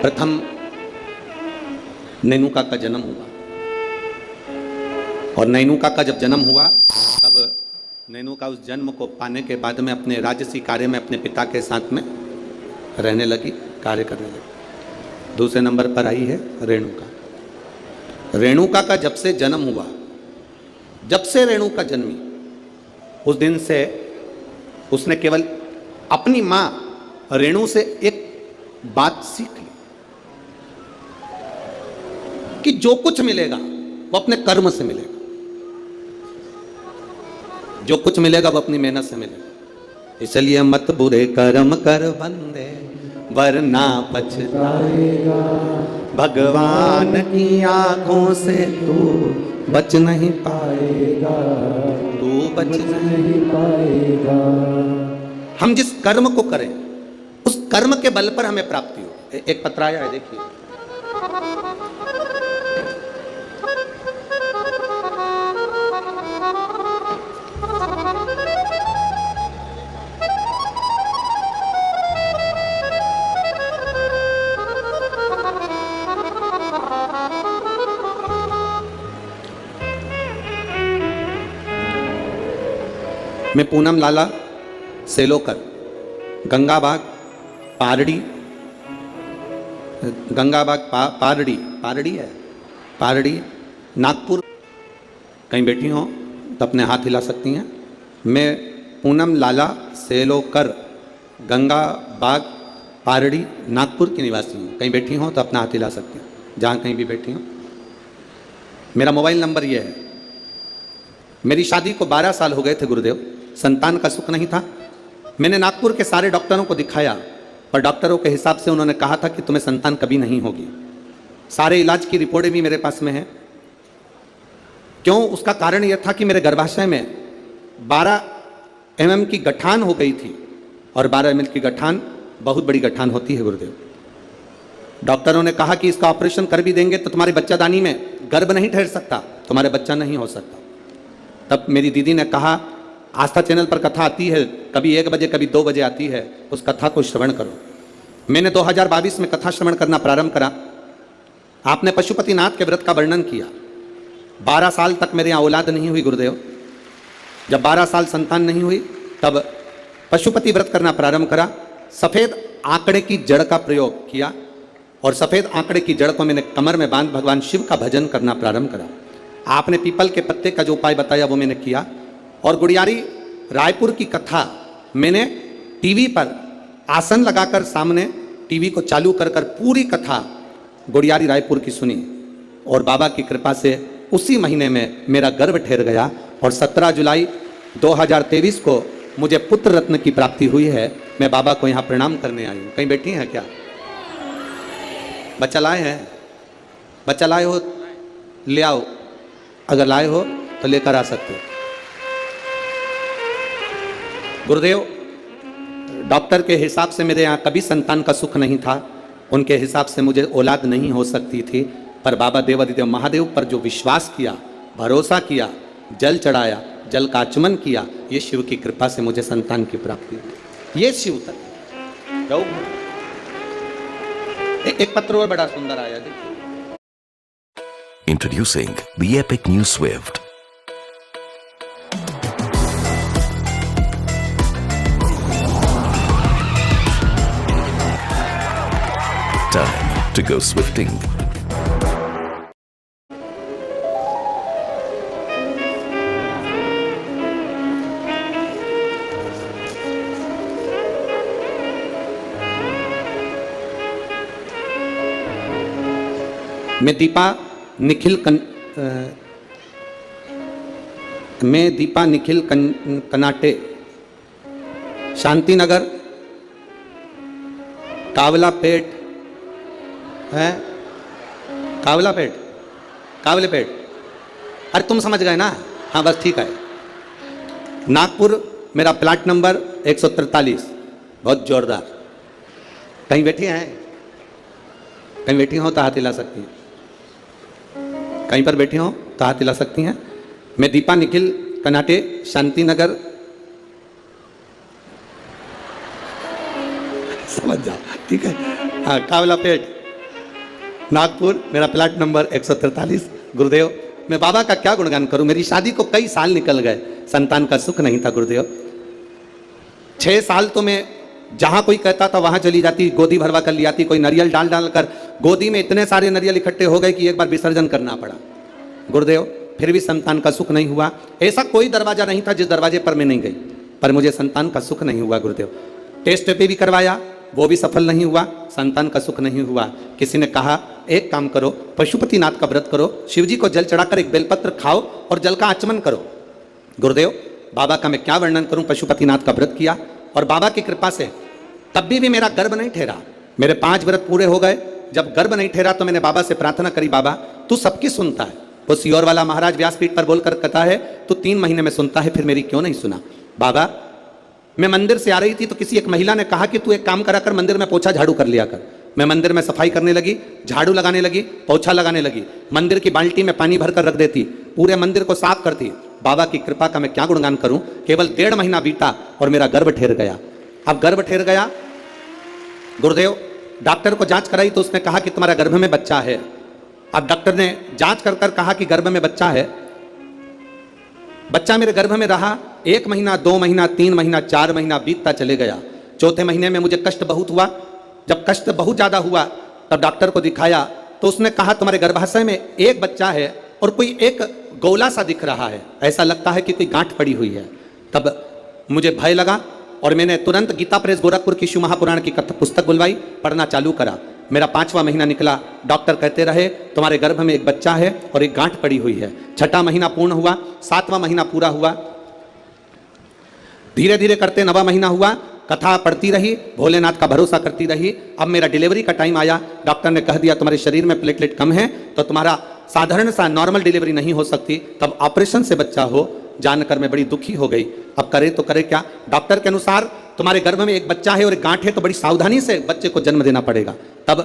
प्रथम नेनुका का जन्म हुआ, और नेनुका का जब जन्म हुआ तब नेनुका उस जन्म को पाने के बाद में अपने राजसी कार्य में अपने पिता के साथ में रहने लगी, कार्य करने लगी। दूसरे नंबर पर आई है रेणुका। रेणुका का जब से जन्म हुआ, जब से रेणुका जन्मी, उस दिन से उसने केवल अपनी मां रेणु से एक बात सीख ली कि जो कुछ मिलेगा वो अपने कर्म से मिलेगा, जो कुछ मिलेगा वो अपनी मेहनत से मिलेगा। इसलिए मत बुरे कर्म कर बंदे वरना पछताएगा, भगवान की आंखों से तू बच नहीं पाएगा, तू बच नहीं पाएगा। हम जिस कर्म को करें उस कर्म के बल पर हमें प्राप्ति हो। एक पत्र आया है, देखिए। मैं पूनम लाला सेलोकर, गंगाबाग पारड़ी, गंगाबाग पारड़ी, पारड़ी है, पारड़ी नागपुर, कहीं बैठी हो तो अपने हाथ हिला सकती हैं। मैं पूनम लाला सेलोकर, गंगाबाग पारड़ी नागपुर की निवासी हूँ। कहीं बैठी हो तो अपना हाथ हिला सकती हैं, जहाँ कहीं भी बैठी हो। मेरा मोबाइल नंबर ये है। मेरी शादी को 12 साल हो गए थे गुरुदेव, संतान का सुख नहीं था। मैंने नागपुर के सारे डॉक्टरों को दिखाया, पर डॉक्टरों के हिसाब से उन्होंने कहा था कि तुम्हें संतान कभी नहीं होगी। सारे इलाज की रिपोर्टें भी मेरे पास में हैं। क्यों? उसका कारण यह था कि मेरे गर्भाशय में 12 mm की गठान हो गई थी, और 12 mm की गठान बहुत बड़ी गठान होती है गुरुदेव। डॉक्टरों ने कहा कि इसका ऑपरेशन कर भी देंगे तो तुम्हारी बच्चादानी में गर्भ नहीं ठहर सकता, तुम्हारे बच्चा नहीं हो सकता। तब मेरी दीदी ने कहा, आस्था चैनल पर कथा आती है, कभी 1 बजे कभी 2 बजे आती है, उस कथा को श्रवण करो। मैंने 2022 में कथा श्रवण करना प्रारंभ करा। आपने पशुपतिनाथ के व्रत का वर्णन किया। 12 साल तक मेरे यहाँ औलाद नहीं हुई गुरुदेव। जब 12 साल संतान नहीं हुई तब पशुपति व्रत करना प्रारंभ करा। सफ़ेद आंकड़े की जड़ का प्रयोग किया, और सफ़ेद आंकड़े की जड़ को मैंने कमर में बांध भगवान शिव का भजन करना प्रारंभ करा। आपने पीपल के पत्ते का जो उपाय बताया वो मैंने किया, और गुड़ियारी रायपुर की कथा मैंने टीवी पर आसन लगाकर सामने टीवी को चालू कर पूरी कथा गुड़ियारी रायपुर की सुनी, और बाबा की कृपा से उसी महीने में मेरा गर्भ ठहर गया, और 17 जुलाई 2023 को मुझे पुत्र रत्न की प्राप्ति हुई है। मैं बाबा को यहाँ प्रणाम करने आई हूँ। कहीं बैठी हैं क्या? बच्चा लाए हैं? बच्चा लाए हो ले आओ, अगर लाए हो तो लेकर आ सकते हो। गुरुदेव, डॉक्टर के हिसाब से मेरे यहाँ कभी संतान का सुख नहीं था। उनके हिसाब से मुझे औलाद नहीं हो सकती थी, पर बाबा देवादिदेव महादेव पर जो विश्वास किया, भरोसा किया, जल चढ़ाया, जल का आचमन किया, ये शिव की कृपा से मुझे संतान की प्राप्ति हुई। ये शिव तक। एक पत्र और बड़ा सुंदर आया, देखिए। Introducing the epic new Swift. Time to go swifting. मैं दीपा निखिल कनाटे, शांतिनगर, कावलापेट है, कावलापेट कावले पेट, अरे तुम समझ गए ना, हाँ बस ठीक है। नागपुर मेरा प्लाट नंबर 143, बहुत जोरदार। कहीं बैठी हैं, कहीं बैठी हो तो हाथ हिला सकती हैं, कहीं पर बैठी हो तो हाथ हिला सकती हैं। मैं दीपा निखिल, कनाटे, शांति नगर, समझ जाओ ठीक है। हाँ, कावला पेट, नागपुर मेरा प्लाट नंबर 143। गुरुदेव, मैं बाबा का क्या गुणगान करूं, मेरी शादी को कई साल निकल गए, संतान का सुख नहीं था गुरुदेव। 6 साल तो मैं जहां कोई कहता था वहां चली जाती, गोदी भरवा कर लियाती, कोई नारियल डाल डाल कर गोदी में इतने सारे नारियल इकट्ठे हो गए कि एक बार विसर्जन करना पड़ा गुरुदेव, फिर भी संतान का सुख नहीं हुआ। ऐसा कोई दरवाजा नहीं था जिस दरवाजे पर मैं नहीं गई, पर मुझे संतान का सुख नहीं हुआ गुरुदेव। टेस्ट पे भी करवाया, वो भी सफल नहीं हुआ, संतान का सुख नहीं हुआ। किसी ने कहा एक काम करो, पशुपतिनाथ का व्रत करो, शिव जी को जल चढ़ाकर एक बेलपत्र खाओ और जल का आचमन करो। गुरुदेव, बाबा का मैं क्या वर्णन करूं, पशुपतिनाथ का व्रत किया और बाबा की कृपा से तब भी मेरा गर्भ नहीं ठहरा। मेरे 5 व्रत पूरे हो गए, जब गर्भ नहीं ठहरा तो मैंने बाबा से प्रार्थना करी, बाबा तू सबकी सुनता है। वो सियोर वाला महाराज व्यासपीठ पर बोलकर कहता है तू 3 महीने में सुनता है, फिर मेरी क्यों नहीं सुना। बाबा, मैं मंदिर से आ रही थी तो किसी एक महिला ने कहा कि तू एक काम करा कर, मंदिर में पोछा झाड़ू कर लिया कर। मैं मंदिर में सफाई करने लगी, झाड़ू लगाने लगी, पोछा लगाने लगी, मंदिर की बाल्टी में पानी भरकर रख देती, पूरे मंदिर को साफ करती। बाबा की कृपा का मैं क्या गुणगान करूं, केवल 1.5 महीना बीता और मेरा गर्भ ठहर गया। अब गर्भ ठहर गया गुरुदेव, डॉक्टर को जांच कराई तो उसने कहा कि तुम्हारा गर्भ में बच्चा है। अब डॉक्टर ने जांच कर कर कहा कि गर्भ में बच्चा है। बच्चा मेरे गर्भ में रहा 1 महीना, 2 महीना, 3 महीना, 4 महीना बीतता चले गया। 4थे महीने में मुझे कष्ट बहुत हुआ। जब कष्ट बहुत ज़्यादा हुआ तब डॉक्टर को दिखाया तो उसने कहा तुम्हारे गर्भाशय में एक बच्चा है और कोई एक गोला सा दिख रहा है, ऐसा लगता है कि कोई गांठ पड़ी हुई है। तब मुझे भय लगा और मैंने तुरंत गीता प्रेस गोरखपुर की शिव महापुराण की पुस्तक बुलवाई, पढ़ना चालू करा। मेरा 5वां महीना निकला, डॉक्टर कहते रहे तुम्हारे गर्भ में एक बच्चा है और एक गांठ पड़ी हुई है। 6ठा महीना पूर्ण हुआ, 7वां महीना पूरा हुआ, धीरे धीरे करते 9वां महीना हुआ। कथा पढ़ती रही, भोलेनाथ का भरोसा करती रही। अब मेरा डिलीवरी का टाइम आया, डॉक्टर ने कह दिया तुम्हारे शरीर में प्लेटलेट कम है तो तुम्हारा साधारण सा नॉर्मल डिलीवरी नहीं हो सकती, तब ऑपरेशन से बच्चा हो। जानकर मैं बड़ी दुखी हो गई, अब करे तो करे क्या। डॉक्टर के अनुसार तुम्हारे गर्भ में एक बच्चा है और एक गांठ है तो बड़ी सावधानी से बच्चे को जन्म देना पड़ेगा। तब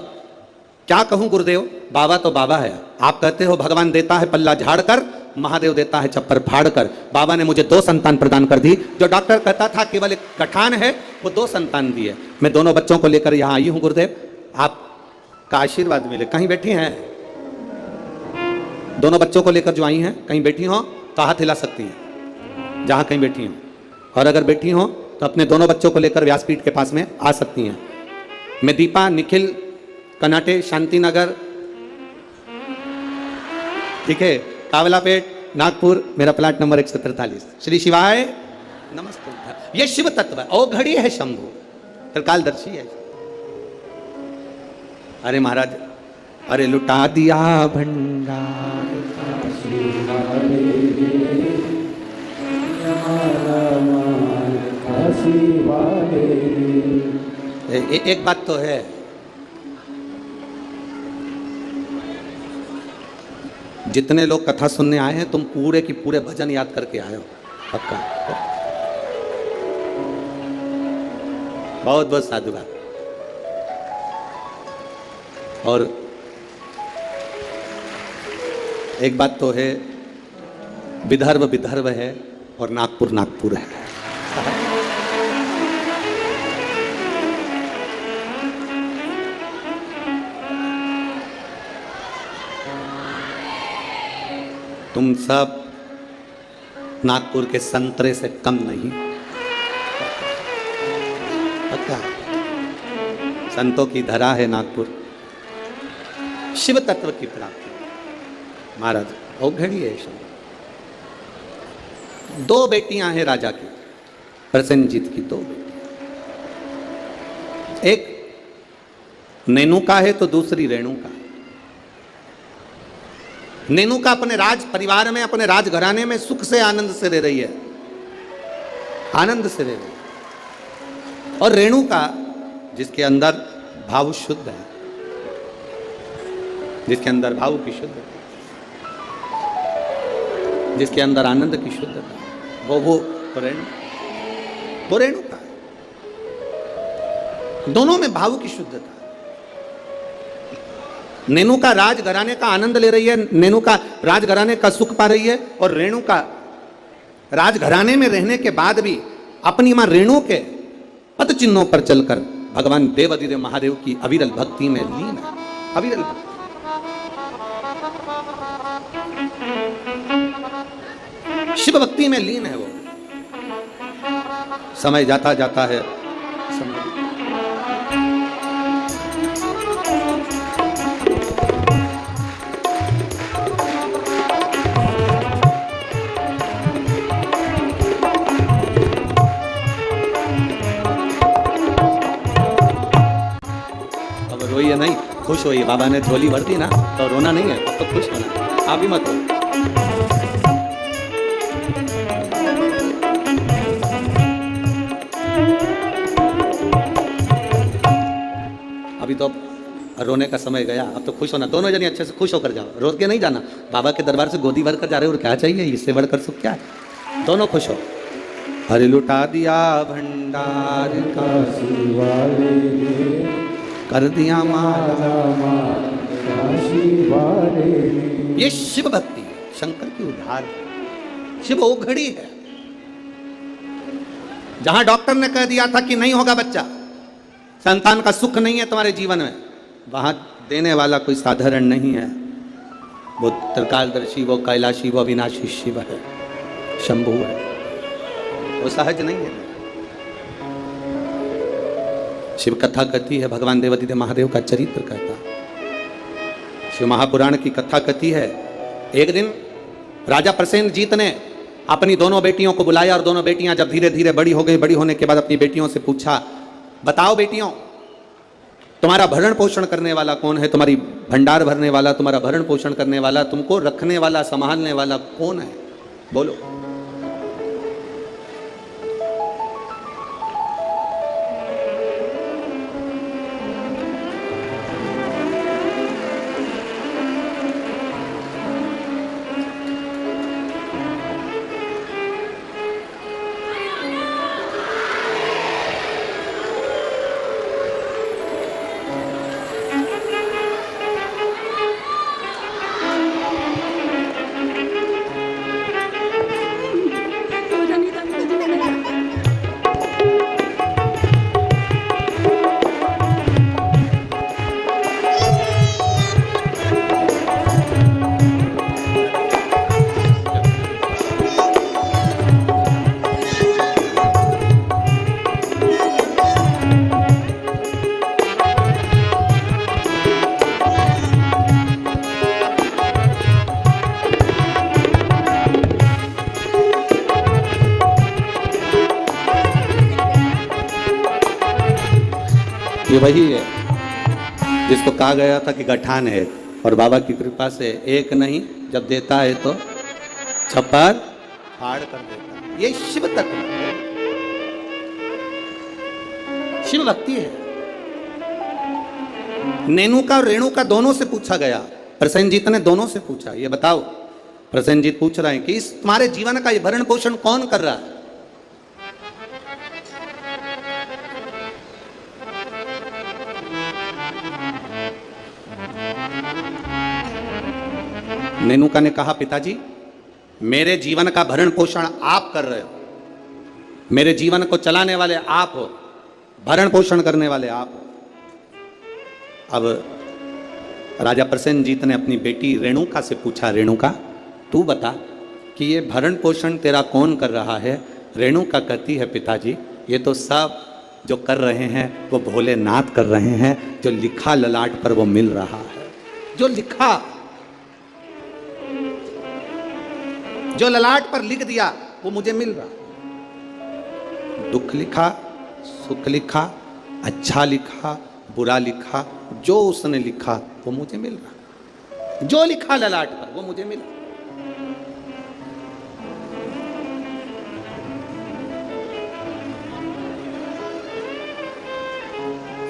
क्या कहूं गुरुदेव, बाबा तो बाबा है। आप कहते हो भगवान देता है पल्ला झाड़ कर, महादेव देता है चप्पर फाड़ कर। बाबा ने मुझे 2 संतान प्रदान कर दी। जो डॉक्टर कहता था केवल एक गठान है, वो 2 संतान दिए। मैं दोनों बच्चों को लेकर यहाँ आई हूँ गुरुदेव, आपका आशीर्वाद मिले। कहीं बैठी हैं, दोनों बच्चों को लेकर जो आई हैं, कहीं बैठी हो तो हाथ हिला सकती हैं जहाँ कहीं बैठी हो, और अगर बैठी हो तो अपने दोनों बच्चों को लेकर व्यासपीठ के पास में आ सकती हैं। मैं दीपा निखिल, कनाटे, शांति नगर, ठीक है, कावलापेट, नागपुर, मेरा प्लाट नंबर 143। श्री शिवाय नमस्ते। ये शिव तत्व है, ओ घड़ी है शंभु, त्रिकालदर्शी है। अरे महाराज, अरे लुटा दिया भंडार, एक बात तो है, जितने लोग कथा सुनने आए हैं तुम पूरे की पूरे भजन याद करके आए हो, पक्का। बहुत बहुत साधुवाद। और एक बात तो है, विदर्भ विदर्भ है और नागपुर नागपुर है। तुम सब नागपुर के संतरे से कम नहीं, पक्का। संतों की धरा है नागपुर, शिव तत्व की प्राप्ति। महाराज औघड़ी है। 2 बेटियां हैं राजा की, प्रसेनजीत की 2 बेटियां, एक नेनुका है तो दूसरी रेणुका। नेनुका अपने राज परिवार में, अपने राजघराने में सुख से आनंद से रह रही है, आनंद से रह रही है। और रेणुका जिसके अंदर भाव शुद्ध है, जिसके अंदर भाव की शुद्ध है, जिसके अंदर आनंद की शुद्धता, वो रेणुका, दोनों में भाव की शुद्धता। नेनुका राज घराने का आनंद ले रही है, नेनुका राज घराने का सुख पा रही है, और रेणुका राज घराने में रहने के बाद भी अपनी मां रेणु के पद चिन्हों पर चलकर भगवान देवाधिदेव महादेव की अविरल भक्ति में लीन है। अविरल भक्ति, शिव भक्ति में लीन है वो। समय जाता जाता है, अब रोइए नहीं, खुश होइए। बाबा ने झोली भर दी ना तो रोना नहीं है, अब तो खुश होना। आप भी मत रो। अभी तो रोने का समय गया, अब तो खुश होना। दोनों जने अच्छे से खुश होकर जाओ, रो के नहीं जाना। बाबा के दरबार से गोदी भर कर जा रहे हो, और क्या चाहिए, इससे बढ़कर सुख क्या है। दोनों खुश हो। हरि लुटा दिया भंडार का, कर दिया माला, ये शिव भक्ति है, शंकर की उधार है। शिव ओघड़ी है। जहां डॉक्टर ने कह दिया था कि नहीं होगा बच्चा, संतान का सुख नहीं है तुम्हारे जीवन में, वहां देने वाला कोई साधारण नहीं है। वो त्रिकालदर्शी, वो कैलाशी, वो अविनाशी शिव है, शंभु है, वो सहज नहीं है। शिव कथा कहती है, भगवान देवाधिदेव महादेव का चरित्र कहता। शिव महापुराण की कथा कहती है, एक दिन राजा प्रसेनजीत ने अपनी दोनों बेटियों को बुलाया, और दोनों बेटियां जब धीरे धीरे बड़ी हो गई, बड़ी होने के बाद अपनी बेटियों से पूछा, बताओ बेटियों, तुम्हारा भरण पोषण करने वाला कौन है, तुम्हारी भंडार भरने वाला, तुम्हारा भरण पोषण करने वाला, तुमको रखने वाला, संभालने वाला कौन है, बोलो। ये वही है जिसको कहा गया था कि गठान है, और बाबा की कृपा से एक नहीं, जब देता है तो छप्पर फाड़ कर देता है। ये शिव तत्व है, शिव भक्ति है। नेनुका और रेणुका दोनों से पूछा गया, प्रसेनजीत ने दोनों से पूछा, ये बताओ। प्रसेनजीत पूछ रहे हैं कि इस तुम्हारे जीवन का ये भरण पोषण कौन कर रहा है। नेनुका ने कहा, पिताजी मेरे जीवन का भरण पोषण आप कर रहे हो, मेरे जीवन को चलाने वाले आप हो, भरण पोषण करने वाले आप हो। अब राजा प्रसेनजीत ने अपनी बेटी रेणुका से पूछा, रेणुका तू बता कि ये भरण पोषण तेरा कौन कर रहा है। रेणुका कहती है, पिताजी ये तो सब जो कर रहे हैं वो भोलेनाथ कर रहे हैं, जो लिखा ललाट पर वो मिल रहा है, जो लिखा, जो ललाट पर लिख दिया वो मुझे मिल रहा। दुख लिखा, सुख लिखा, अच्छा लिखा, बुरा लिखा, जो उसने लिखा वो मुझे मिल रहा। जो लिखा ललाट पर वो मुझे मिला।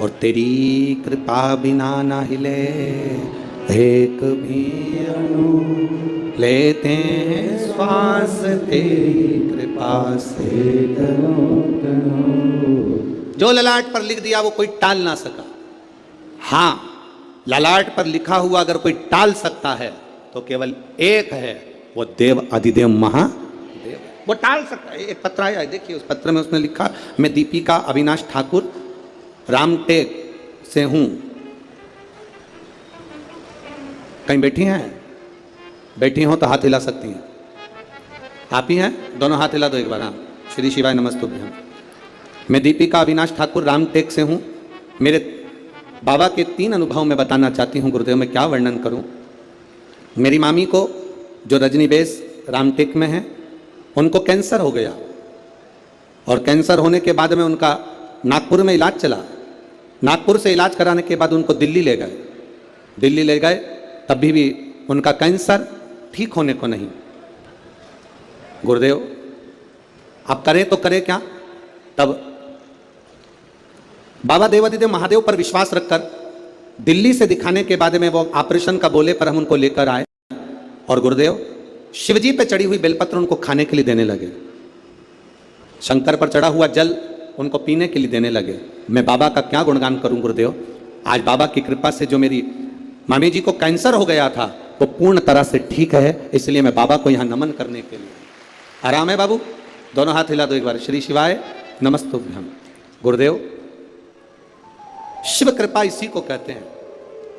और तेरी कृपा बिना ना हिले एक भी अणु लेते हैं श्वास तेरी कृपा से जो ललाट पर लिख दिया वो कोई टाल ना सका। हाँ, ललाट पर लिखा हुआ अगर कोई टाल सकता है तो केवल एक है, वो देव अधिदेव महादेव, वो टाल सकता है। एक पत्र आया है, देखिए उस पत्र में उसने लिखा, मैं दीपिका अविनाश ठाकुर रामटेक से हूं। कहीं बैठी हैं? बैठी हो तो हाथ हिला सकती हैं। आप ही हैं? दोनों हाथ हिला दो एक बार। हाँ, श्री शिवाय नमस्तुभ्यम। मैं दीपिका अविनाश ठाकुर रामटेक से हूँ। मेरे बाबा के 3 अनुभव मैं बताना चाहती हूँ गुरुदेव, मैं क्या वर्णन करूँ। मेरी मामी को जो रजनी बेस रामटेक में है, उनको कैंसर हो गया और कैंसर होने के बाद में उनका नागपुर में इलाज चला। नागपुर से इलाज कराने के बाद उनको दिल्ली ले गए। दिल्ली ले गए तब भी उनका कैंसर ठीक होने को नहीं। गुरुदेव आप करें तो करें क्या। तब बाबा देवादिदेव महादेव पर विश्वास रखकर दिल्ली से दिखाने के बाद में वो ऑपरेशन का बोले पर हम उनको लेकर आए और गुरुदेव शिवजी पे चढ़ी हुई बेलपत्र उनको खाने के लिए देने लगे। शंकर पर चढ़ा हुआ जल उनको पीने के लिए देने लगे। मैं बाबा का क्या गुणगान करूं गुरुदेव। आज बाबा की कृपा से जो मेरी मामी जी को कैंसर हो गया था वो पूर्ण तरह से ठीक है, इसलिए मैं बाबा को यहाँ नमन करने के लिए। आराम है बाबू? दोनों हाथ हिला दो एक बार। श्री शिवाय नमस्तुभ्यम। गुरुदेव शिव कृपा इसी को कहते हैं।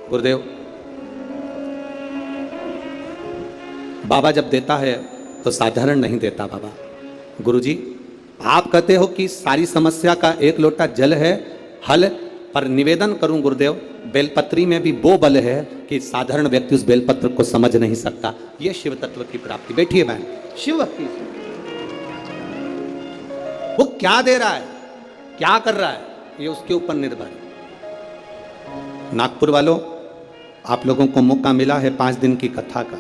गुरुदेव बाबा जब देता है तो साधारण नहीं देता बाबा। गुरुजी आप कहते हो कि सारी समस्या का एक लोटा जल है हल, पर निवेदन करूं गुरुदेव बेलपत्री में भी वो बल है कि साधारण व्यक्ति उस बेलपत्र को समझ नहीं सकता। ये शिव तत्व की प्राप्ति। बैठिए बहन। शिव भक्ति वो क्या दे रहा है, क्या कर रहा है, ये उसके ऊपर निर्भर है। नागपुर वालों, आप लोगों को मौका मिला है 5 दिन की कथा का।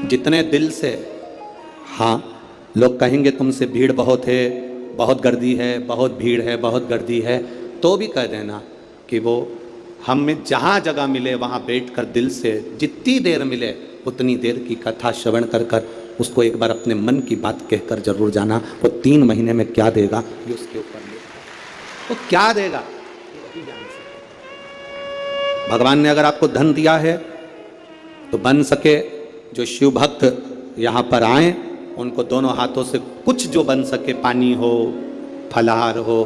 जितने दिल से, हाँ लोग कहेंगे तुमसे भीड़ बहुत है, बहुत गर्दी है, बहुत भीड़ है, बहुत गर्दी है, तो भी कह देना कि वो हमें जहाँ जगह मिले वहाँ बैठकर दिल से जितनी देर मिले उतनी देर की कथा श्रवण कर कर उसको एक बार अपने मन की बात कहकर जरूर जाना। वो 3 महीने में क्या देगा ये उसके ऊपर है। वो क्या देगा भगवान ने अगर आपको धन दिया है तो बन सके जो शिव भक्त यहाँ पर आए उनको दोनों हाथों से कुछ जो बन सके, पानी हो, फलाहार हो,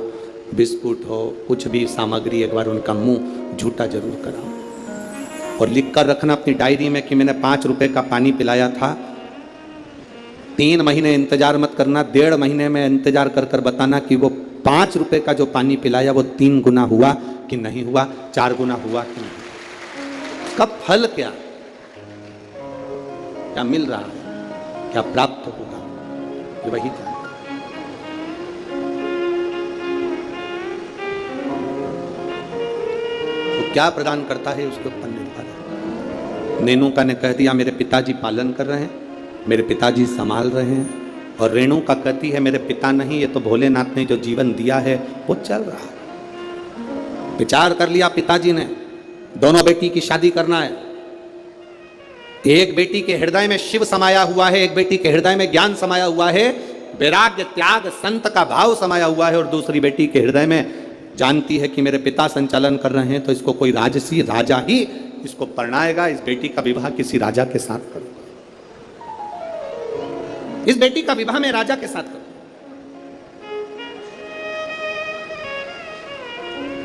बिस्कुट हो, कुछ भी सामग्री, एक बार उनका मुंह झूठा जरूर कराओ और लिख कर रखना अपनी डायरी में कि मैंने 5 रुपए का पानी पिलाया था। 3 महीने इंतजार मत करना, 1.5 महीने में इंतजार कर कर बताना कि वो 5 रुपए का जो पानी पिलाया वो 3 गुना हुआ कि नहीं हुआ, 4 गुना हुआ कि नहीं। उसका फल क्या क्या मिल रहा है, क्या प्राप्त होगा, ये वही जानता है। तो क्या प्रदान करता है उसके ऊपर निर्भर है। नेनुका ने कह दिया मेरे पिताजी पालन कर रहे हैं, मेरे पिताजी संभाल रहे हैं, और रेणुका कहती है मेरे पिता नहीं, ये तो भोलेनाथ ने जो जीवन दिया है वो चल रहा है। विचार कर लिया पिताजी ने, दोनों बेटी की शादी करना है। एक बेटी के हृदय में शिव समाया हुआ है, एक बेटी के हृदय में ज्ञान समाया हुआ है, वैराग्य त्याग संत का भाव समाया हुआ है, और दूसरी बेटी के हृदय में जानती है कि मेरे पिता संचालन कर रहे हैं तो इसको कोई राजसी राजा ही इसको परणाएगा। इस बेटी का विवाह किसी राजा के साथ करूंगा, इस बेटी का विवाह मैं राजा के साथ करूंगा।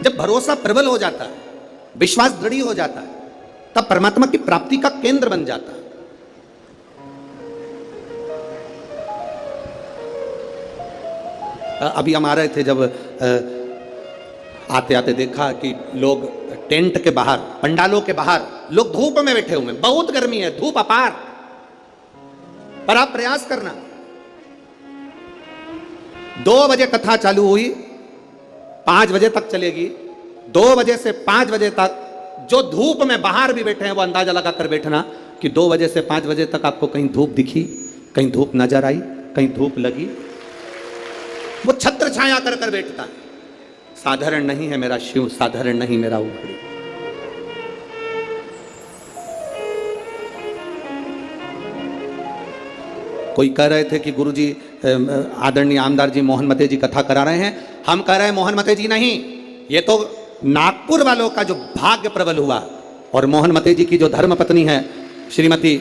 जब भरोसा प्रबल हो जाता है, विश्वास दृढ़ हो जाता है, तब परमात्मा की प्राप्ति का केंद्र बन जाता है। अभी हम आ रहे थे, जब आते आते देखा कि लोग टेंट के बाहर, पंडालों के बाहर लोग धूप में बैठे हुए हैं। बहुत गर्मी है, धूप अपार, पर आप प्रयास करना। 2 बजे कथा चालू हुई, 5 बजे तक चलेगी। 2 बजे से 5 बजे तक जो धूप में बाहर भी बैठे हैं वो अंदाजा लगा कर बैठना कि 2 बजे से 5 बजे तक आपको कहीं धूप दिखी, कहीं धूप नजर आई, कहीं धूप लगी। वो छत्र छाया कर कर बैठता है। साधारण नहीं है मेरा शिव, साधारण नहीं मेरा उभरी। कोई कह रहे थे कि गुरुजी आदरणीय आमदार जी मोहन मते जी कथा करा रहे हैं। हम कह रहे हैं मोहन मते जी नहीं, ये तो नागपुर वालों का जो भाग्य प्रबल हुआ, और मोहन मते जी की जो धर्म पत्नी है श्रीमती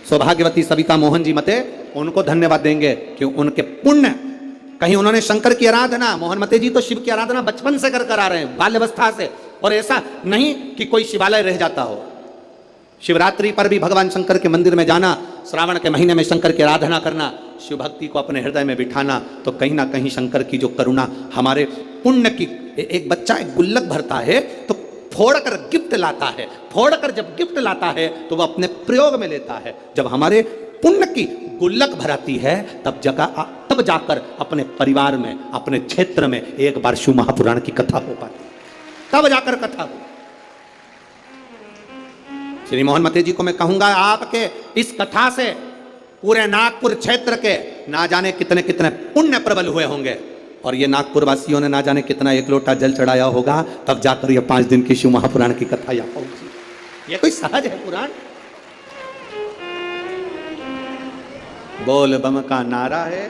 सौभाग्यवती सविता मोहन जी मते, उनको धन्यवाद देंगे कि उनके पुण्य, कहीं उन्होंने शंकर की आराधना, मोहन मते जी तो शिव की आराधना बचपन से कर आ रहे हैं, बाल्यावस्था से, और ऐसा नहीं कि कोई शिवालय रह जाता हो। शिवरात्रि पर भी भगवान शंकर के मंदिर में जाना, श्रावण के महीने में शंकर की आराधना करना, शिव भक्ति को अपने हृदय में बिठाना, तो कहीं ना कहीं शंकर की जो करुणा हमारे पुण्य की। एक बच्चा एक गुल्लक भरता है तो फोड़कर गिफ्ट लाता है, फोड़कर जब गिफ्ट लाता है तो वह अपने प्रयोग में लेता है। जब हमारे पुण्य की गुल्लक भराती है तब जाकर अपने परिवार में, अपने क्षेत्र में एक बार शिव महापुराण की कथा हो पाती, तब जाकर कथा हो। श्री मोहन मते जी को मैं कहूंगा, आपके इस कथा से पूरे नागपुर क्षेत्र के ना जाने कितने कितने पुण्य प्रबल हुए होंगे, और ये नागपुर वासियों ने ना जाने कितना एक लोटा जल चढ़ाया होगा, तब जाकर ये 5 दिन की शिव महापुराण की कथा यहाँ पहुंची। ये कोई सहज है पुराण? बोल बम का नारा है,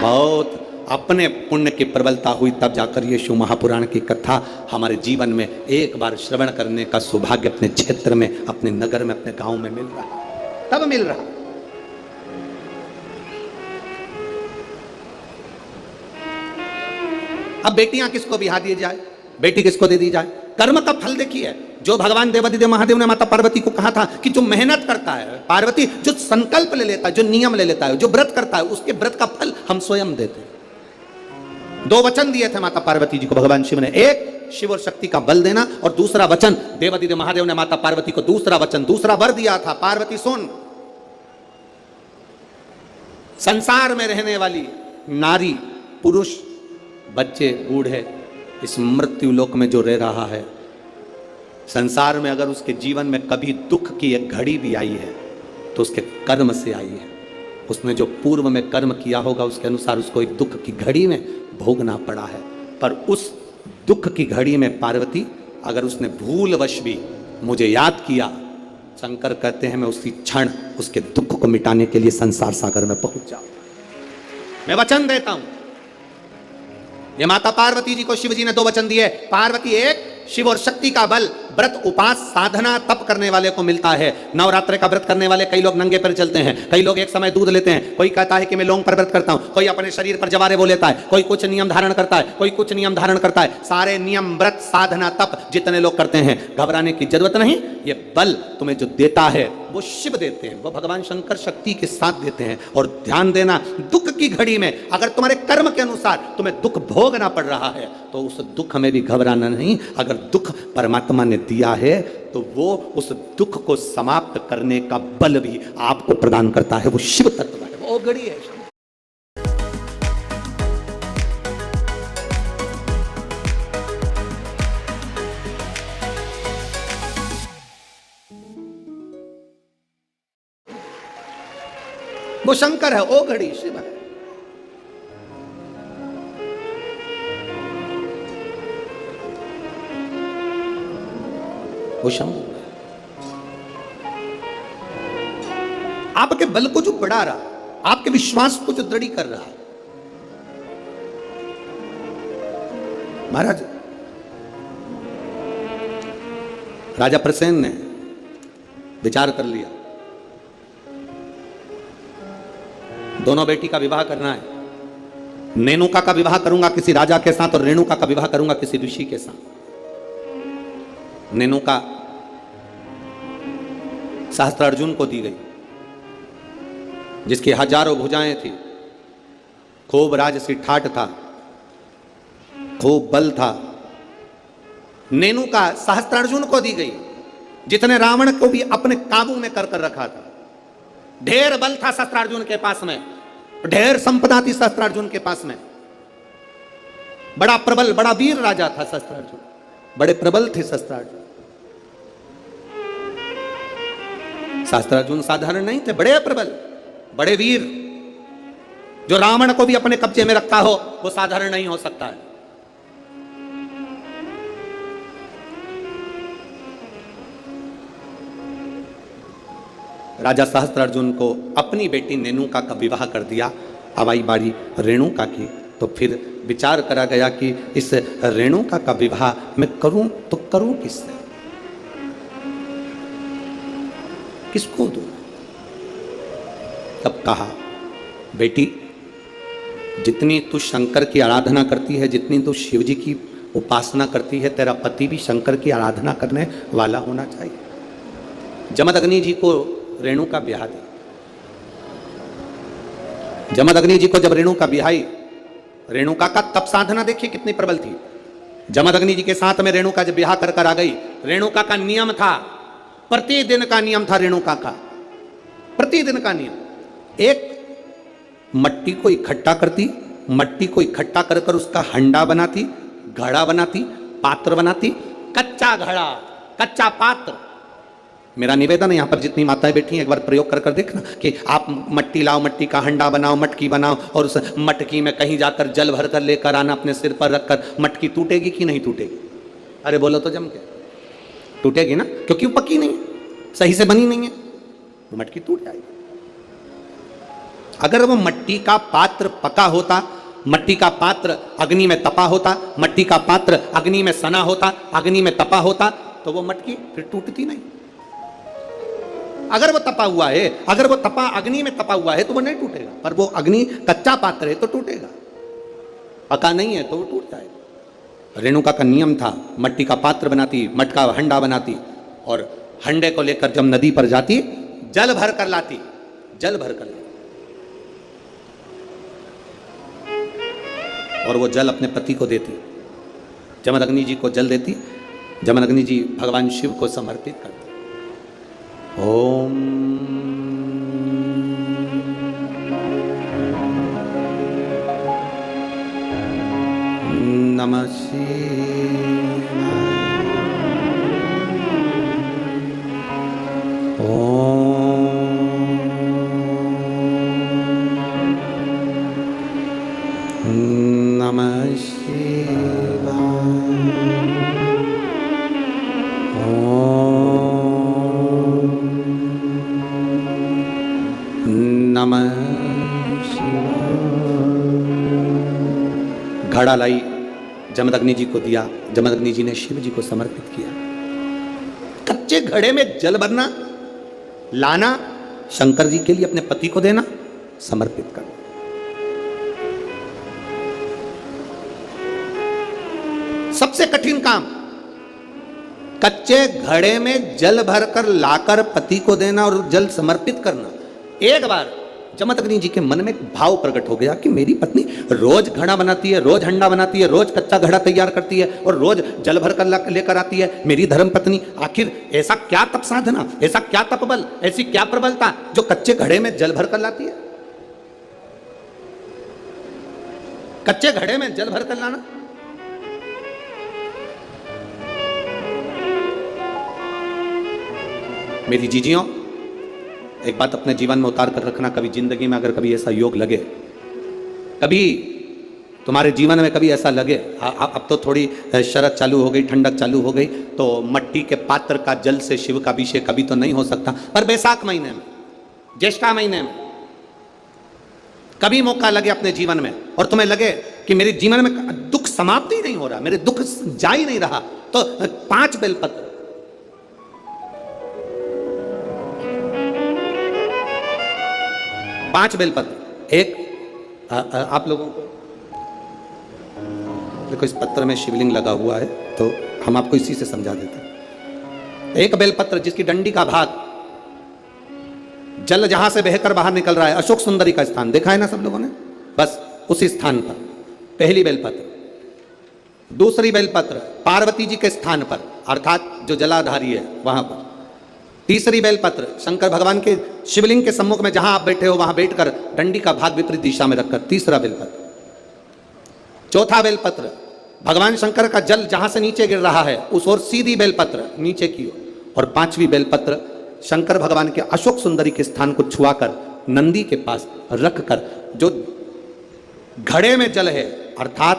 बहुत अपने पुण्य की प्रबलता हुई, तब जाकर ये शिव महापुराण की कथा हमारे जीवन में एक बार श्रवण करने का सौभाग्य अपने क्षेत्र में, अपने नगर में, अपने गांव में मिल रहा, तब मिल रहा। अब बेटियां किसको बिहा दी जाए, बेटी किसको दे दी जाए? कर्म का फल देखिए, जो भगवान देवादिदेव महादेव ने माता पार्वती को कहा था कि जो मेहनत करता है, पार्वती जो संकल्प ले लेता है, जो नियम ले लेता है, जो व्रत करता है, उसके व्रत का फल हम स्वयं देते हैं। 2 वचन दिए थे माता पार्वती जी को भगवान शिव ने, एक शिव और शक्ति का बल देना, और दूसरा वचन देवादिदेव महादेव ने माता पार्वती को दूसरा वचन, दूसरा वर दिया था, पार्वती सुन, संसार में रहने वाली नारी, पुरुष, बच्चे, बूढ़े, इस मृत्यु लोक में जो रह रहा है, संसार में अगर उसके जीवन में कभी दुख की एक घड़ी भी आई है तो उसके कर्म से आई है। उसने जो पूर्व में कर्म किया होगा उसके अनुसार उसको एक दुख की घड़ी में भोगना पड़ा है। पर उस दुख की घड़ी में पार्वती, अगर उसने भूलवश भी मुझे याद किया, शंकर कहते हैं मैं उसी क्षण उसके दुख को मिटाने के लिए संसार सागर में पहुंच जाऊं। मैं वचन देता हूं। ये माता पार्वती जी को शिव जी ने 2 वचन दिए। पार्वती, एक शिव और शक्ति का बल व्रत उपास साधना तप करने वाले को मिलता है। नवरात्रि का व्रत करने वाले कई लोग नंगे पैर चलते हैं, कई लोग एक समय दूध लेते हैं, कोई कहता है कि मैं लौंग पर व्रत करता हूं, कोई अपने शरीर पर जवारे वो लेता है, कोई कुछ नियम धारण करता है, कोई कुछ नियम धारण करता है। सारे नियम व्रत साधना तप जितने लोग करते हैं, घबराने की जरूरत नहीं। ये बल तुम्हें जो देता है वो शिव देते हैं, वो भगवान शंकर शक्ति के साथ देते हैं। और ध्यान देना, दुख की घड़ी में अगर तुम्हारे कर्म के अनुसार तुम्हें दुख भोगना पड़ रहा है तो उस दुख में भी घबराना नहीं। अगर दुख परमात्मा ने दिया है तो वो उस दुख को समाप्त करने का बल भी आपको प्रदान करता है। वो शिव तत्व है, वो घड़ी है। वो शंकर है, ओ घड़ी शिव है। वो शंभु आपके बल को जो बढ़ा रहा, आपके विश्वास को जो दृढ़ कर रहा। महाराज राजा प्रसेन ने विचार कर लिया, दोनों बेटी का विवाह करना है। नेनुका का विवाह करूंगा किसी राजा के साथ और रेणुका का विवाह करूंगा किसी ऋषि के साथ। नेनुका सहस्त्रार्जुन को दी गई, जिसकी हजारों भुजाएं थी, खूब राजसी ठाट था, खूब बल था। नेनुका सहस्त्रार्जुन को दी गई, जितने रावण को भी अपने काबू में कर रखा था। ढेर बल था सहस्त्रार्जुन के पास में, ढेर संपदा थी सहस्त्रार्जुन के पास में। बड़ा प्रबल, बड़ा वीर राजा था सहस्त्रार्जुन, बड़े प्रबल थे सहस्त्रार्जुन। सहस्त्रार्जुन साधारण नहीं थे, बड़े प्रबल, बड़े वीर। जो रावण को भी अपने कब्जे में रखा हो वो साधारण नहीं हो सकता है। राजा सहस्त्रार्जुन को अपनी बेटी रेणुका का विवाह कर दिया। अब आई बारी रेणुका की, तो फिर विचार करा गया कि इस रेणुका का विवाह मैं करूं तो करूं किससे, किसको दूं। तब कहा, बेटी जितनी तू शंकर की आराधना करती है, जितनी तू शिव जी की उपासना करती है, तेरा पति भी शंकर की आराधना करने वाला होना चाहिए। जमदग्नि जी को रेणुका ब्याह दी। जमदग्नि जी को जब रेणुका ब्याही, रेणुका का तप साधना देखिए कितनी प्रबल थी। जमदग्नि जी के साथ में रेणुका जब ब्याह कर आ गई, रेणुका का नियम था, प्रतिदिन का नियम था रेणुका का, प्रतिदिन का नियम। एक मट्टी को इकट्ठा करती, मट्टी को इकट्ठा कर कर उसका हंडा बनाती, घड़ा बनाती, पात्र बनाती, कच्चा घड़ा, कच्चा पात्र। मेरा निवेदन है, यहां पर जितनी माताएं बैठी हैं एक बार प्रयोग कर कर देखना कि आप मट्टी लाओ, मट्टी का हंडा बनाओ, मटकी बनाओ, और उस मटकी में कहीं जाकर जल भर कर लेकर आना, अपने सिर पर रखकर। मटकी टूटेगी कि नहीं टूटेगी? अरे बोलो तो जम के, टूटेगी ना, क्योंकि वो पकी नहीं है, सही से बनी नहीं है, वो मटकी टूट जाएगी। अगर वो मट्टी का पात्र पका होता, मट्टी का पात्र अग्नि में तपा होता, मट्टी का पात्र अग्नि में सना होता, अग्नि में तपा होता, तो वो मटकी फिर टूटती नहीं। अगर वो तपा हुआ है, अगर वो तपा अग्नि में तपा हुआ है तो वो नहीं टूटेगा, पर वो अग्नि कच्चा पात्र है तो टूटेगा, पका नहीं है तो वो टूट जाएगा। रेणुका का नियम था, मट्टी का पात्र बनाती, मटका हंडा बनाती, और हंडे को लेकर जब नदी पर जाती, जल भर कर लाती, जल भर कर लाती, और वो जल अपने पति को देती। जमदग्नि जी को जल देती, जमदग्नि जी भगवान शिव को समर्पित करती। ओम नमः शिवाय। नमः शिवाय। नमः शिवाय। घड़ा लाई, जमदग्नि जी को दिया, जमदग्नि जी ने शिव जी को समर्पित किया। कच्चे घड़े में जल भरना, लाना, शंकर जी के लिए अपने पति को देना, समर्पित करना। सबसे कठिन काम, कच्चे घड़े में जल भरकर लाकर पति को देना और जल समर्पित करना। एक बार जमदग्नि जी के मन में एक भाव प्रकट हो गया कि मेरी पत्नी रोज घड़ा बनाती है, रोज हंडा बनाती है, रोज कच्चा घड़ा तैयार करती है और रोज जल भर कर लेकर आती है। मेरी धर्म पत्नी, आखिर ऐसा क्या तप साधना, ऐसा क्या तप बल, ऐसी क्या प्रबलता जो कच्चे घड़े में जल भर कर लाती है? कच्चे घड़े में जल भर कर लाना। मेरी जीजियों, एक बात अपने जीवन में उतार कर रखना, कभी जिंदगी में अगर कभी ऐसा योग लगे, कभी तुम्हारे जीवन में कभी ऐसा लगे, अब तो थोड़ी शरद चालू हो गई, ठंडक चालू हो गई, तो मट्टी के पात्र का जल से शिव का अभिषेक कभी तो नहीं हो सकता, पर बैसाख महीने में, ज्येष्ठा महीने में कभी मौका लगे अपने जीवन में और तुम्हें लगे कि मेरे जीवन में दुख समाप्त ही नहीं हो रहा, मेरे दुख जा ही नहीं रहा, तो 5 बेलपत्र, 5 बेलपत्र। एक आप लोगों को देखो, इस पत्र में शिवलिंग लगा हुआ है, तो हम आपको इसी से समझा देते हैं। एक बेलपत्र जिसकी डंडी का भाग जल जहां से बहकर बाहर निकल रहा है, अशोक सुंदरी का स्थान देखा है ना सब लोगों ने, बस उसी स्थान पर पहली बेलपत्र। दूसरी बेलपत्र पार्वती जी के स्थान पर, अर्थात जो जलाधारी है वहां पर। तीसरी बेलपत्र शंकर भगवान के शिवलिंग के सम्मुख में जहां आप बैठे हो वहां बैठकर डंडी का भाग विपरीत दिशा में रखकर, तीसरा बेलपत्र। चौथा बेलपत्र भगवान शंकर का जल जहां से नीचे गिर रहा है उस ओर सीधी बेलपत्र नीचे की ओर। और 5वीं बेलपत्र शंकर भगवान के अशोक सुंदरी के स्थान को छुआकर नंदी के पास रखकर, जो घड़े में जल है अर्थात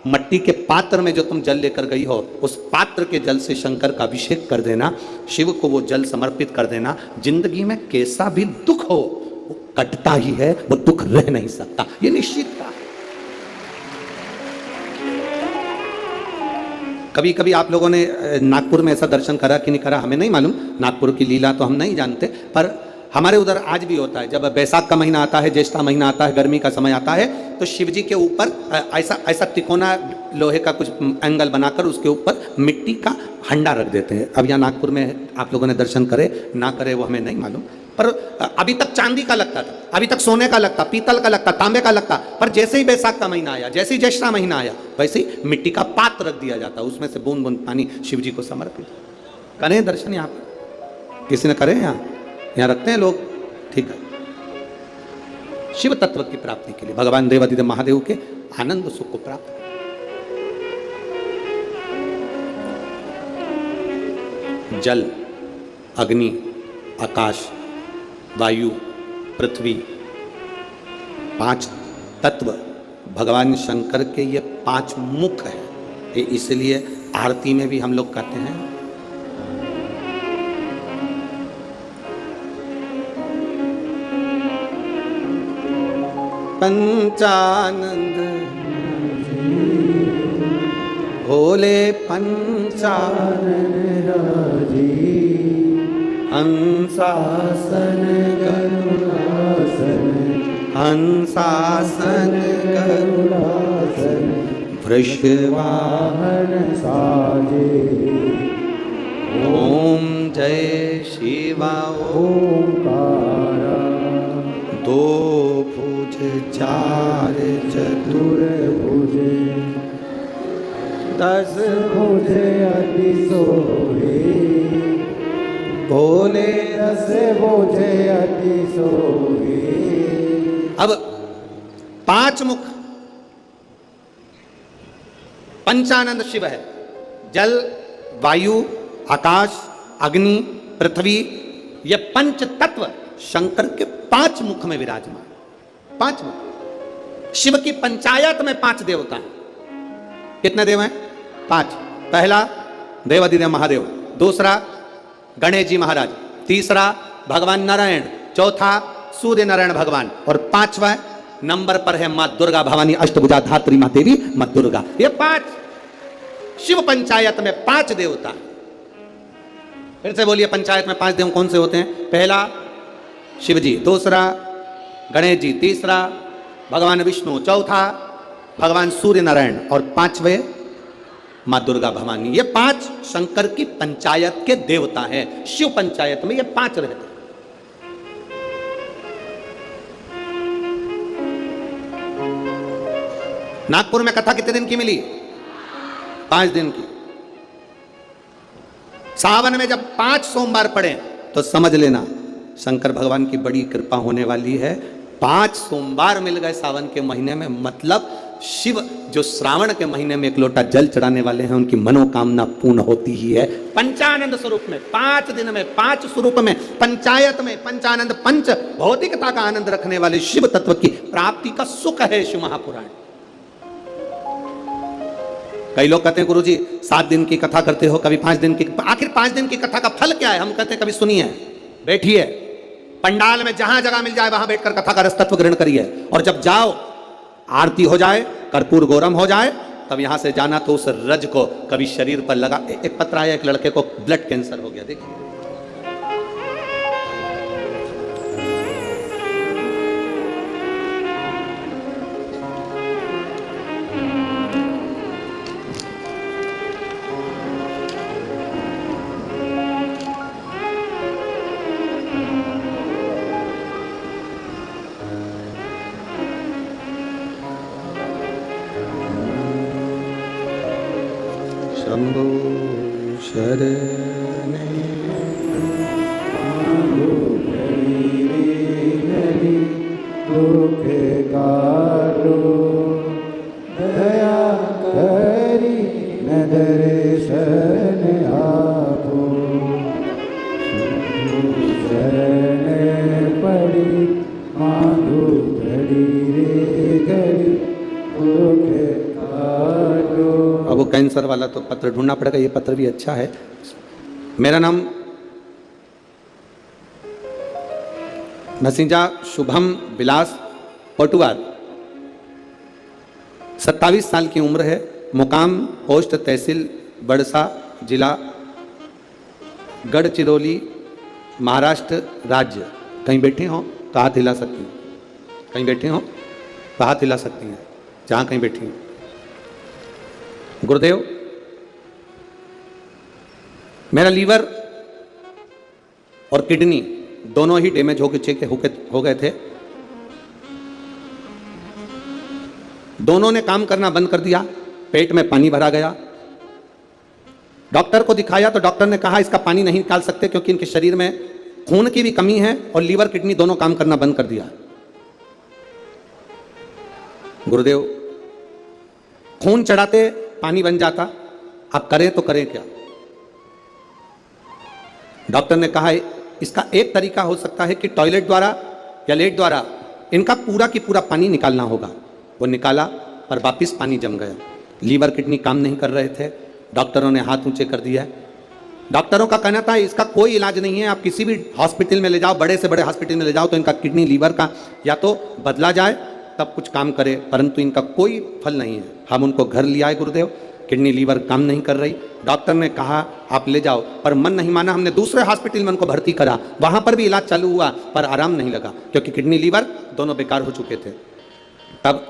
मट्टी के पात्र में जो तुम जल लेकर गई हो, उस पात्र के जल से शंकर का अभिषेक कर देना, शिव को वो जल समर्पित कर देना। जिंदगी में कैसा भी दुख हो वो कटता ही है, वो दुख रह नहीं सकता, ये निश्चित था। कभी कभी आप लोगों ने नागपुर में ऐसा दर्शन करा कि नहीं करा हमें नहीं मालूम, नागपुर की लीला तो हम नहीं जानते, पर हमारे उधर आज भी होता है। जब बैसाख का महीना आता है, ज्येष्ठा महीना आता है, गर्मी का समय आता है, तो शिव जी के ऊपर ऐसा तिकोना लोहे का कुछ एंगल बनाकर उसके ऊपर मिट्टी का हंडा रख देते हैं। अब यहाँ नागपुर में आप लोगों ने दर्शन करे ना करे वो हमें नहीं मालूम, पर अभी तक चांदी का लगता था, अभी तक सोने का लगता, पीतल का लगता, तांबे का लगता, पर जैसे ही बैसाख का महीना आया, जैसे ही ज्येष्ठा महीना आया, वैसे ही मिट्टी का पात्र रख दिया जाता, उसमें से बूंद बूंद पानी शिव जी को समर्पित। करें दर्शन यहाँ पर, किसी ने करे यहाँ रखते हैं लोग, ठीक है। शिव तत्व की प्राप्ति के लिए भगवान देवादिदेव महादेव के आनंद सुख को प्राप्त करें। जल, अग्नि, आकाश, वायु, पृथ्वी, 5 तत्व भगवान शंकर के ये 5 मुख है। ये इसलिए आरती में भी हम लोग कहते हैं पंचानंद भोले पंचानन हंसासन करुणासन हंसासन करुणासन वृषवाहन साजे। ओम जय शिवा ओंकारा। 2 भुज 4 चतुर्भुज 10 भुज अति सोहे भोले 10 भुज अति सोहे। अब 5 मुख पंचानंद शिव है। जल, वायु, आकाश, अग्नि, पृथ्वी, ये 5 तत्व शंकर के 5 मुख में विराजमान। 5 मुख। शिव की पंचायत में 5 देवता हैं। कितने देव हैं? 5। पहला देवादिदेव महादेव, दूसरा गणेश जी महाराज, तीसरा भगवान नारायण, चौथा सूर्य नारायण भगवान, और 5वां नंबर पर है मां दुर्गा भवानी अष्टभुजा धात्री मां देवी मां दुर्गा। ये 5 शिव पंचायत में 5 देवता। फिर से बोलिए, पंचायत में 5 देव कौन से होते हैं? पहला शिव जी, दूसरा गणेश जी, तीसरा भगवान विष्णु, चौथा भगवान सूर्य नारायण, और 5वें मां दुर्गा भवानी। ये 5 शंकर की पंचायत के देवता हैं। शिव पंचायत में ये 5 रहते हैं। नागपुर में कथा कितने दिन की मिली? 5 दिन की। सावन में जब 5 सोमवार पड़े तो समझ लेना शंकर भगवान की बड़ी कृपा होने वाली है। 5 सोमवार मिल गए सावन के महीने में, मतलब शिव जो श्रावण के महीने में 1 लोटा जल चढ़ाने वाले हैं उनकी मनोकामना पूर्ण होती ही है। पंचानंद स्वरूप में 5 दिन में 5 स्वरूप में पंचायत में पंचानंद, पंच भौतिकता का आनंद रखने वाले शिव तत्व की प्राप्ति का सुख है शिव महापुराण। कई लोग कहते हैं गुरुजी 7 दिन की कथा करते हो, कभी 5 दिन की, आखिर 5 दिन की कथा का फल क्या है? हम कहते हैं कभी सुनिए, बैठिए पंडाल में, जहां जगह मिल जाए वहां बैठकर कथा का रस तत्व ग्रहण करिए, और जब जाओ आरती हो जाए, कर्पूर गौरम हो जाए, तब यहां से जाना तो उस रज को कभी शरीर पर लगा। एक पत्र आया, एक लड़के को ब्लड कैंसर हो गया, देखिए शंभो शरणे दुख काटो दया करी न दर्शन आपो शरण पड़ी माधु घड़ी रे घड़ी दुख काटो कैंसर वाला तो पत्र ढूंढना पड़ेगा, ये पत्र भी अच्छा है। मेरा नाम नसीजा शुभम विलास पटुआर, 27 साल की उम्र है, मुकाम पोस्ट तहसील बड़सा, जिला गढ़चिरौली, महाराष्ट्र राज्य। कहीं बैठे हो तो हाथ हिला सकती हैं, कहीं बैठे हो तो हाथ हिला सकती हैं, जहाँ कहीं बैठी हैं। गुरुदेव, मेरा लीवर और किडनी दोनों ही डैमेज हो गए थे। दोनों ने काम करना बंद कर दिया, पेट में पानी भरा गया। डॉक्टर को दिखाया तो डॉक्टर ने कहा इसका पानी नहीं निकाल सकते क्योंकि इनके शरीर में खून की भी कमी है और लीवर किडनी दोनों काम करना बंद कर दिया। गुरुदेव, खून चढ़ाते पानी बन जाता, अब करें तो करें क्या? डॉक्टर ने कहा इसका एक तरीका हो सकता है कि टॉयलेट द्वारा या लेट द्वारा इनका पूरा की पूरा पानी निकालना होगा। वो निकाला पर वापिस पानी जम गया। लीवर किडनी काम नहीं कर रहे थे, डॉक्टरों ने हाथ ऊंचे कर दिया। डॉक्टरों का कहना था इसका कोई इलाज नहीं है, आप किसी भी हॉस्पिटल में ले जाओ, बड़े से बड़े हॉस्पिटल में ले जाओ तो इनका किडनी लीवर का या तो बदला जाए तब कुछ काम करे, परंतु इनका कोई फल नहीं है। हम उनको घर ले आए गुरुदेव, किडनी लीवर काम नहीं कर रही। डॉक्टर ने कहा आप ले जाओ, पर मन नहीं माना। हमने दूसरे हॉस्पिटल में उनको भर्ती करा, वहां पर भी इलाज चालू हुआ पर आराम नहीं लगा क्योंकि किडनी लीवर दोनों बेकार हो चुके थे। तब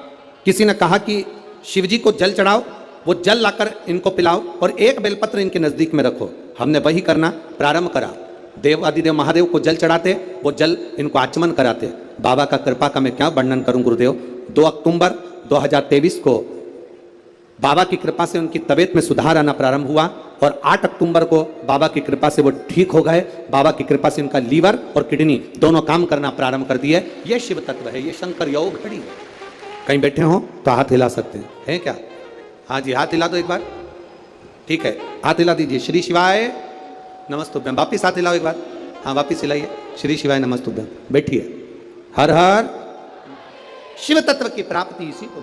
किसी ने कहा कि शिवजी को जल चढ़ाओ, वो जल लाकर इनको पिलाओ और एक बेलपत्र इनके नजदीक में रखो। हमने वही करना प्रारंभ करा। देव आदिदेव महादेव को जल चढ़ाते, वो जल इनको आचमन कराते। बाबा का कृपा का मैं क्या वर्णन करूं गुरुदेव। 2 अक्टूबर 2023 को बाबा की कृपा से उनकी तबीयत में सुधार आना प्रारंभ हुआ और 8 अक्टूबर को बाबा की कृपा से वो ठीक हो गए। बाबा की कृपा से उनका लीवर और किडनी दोनों काम करना प्रारंभ कर दिए। ये शिव तत्व है, ये शंकर योग घड़ी है। कहीं बैठे हो तो हाथ हिला सकते हैं क्या? हाँ जी, हाथ हिला दो एक बार। ठीक है, हाथ हिला दीजिए। श्री शिवाय नमस्तुभ्यम। वापिस हाथ हिलाओ एक बार। हाँ, वापिस हिलाइए। श्री शिवाय नमस्तुभ्यम। बैठिए। हर हर शिव तत्व की प्राप्ति इसी को।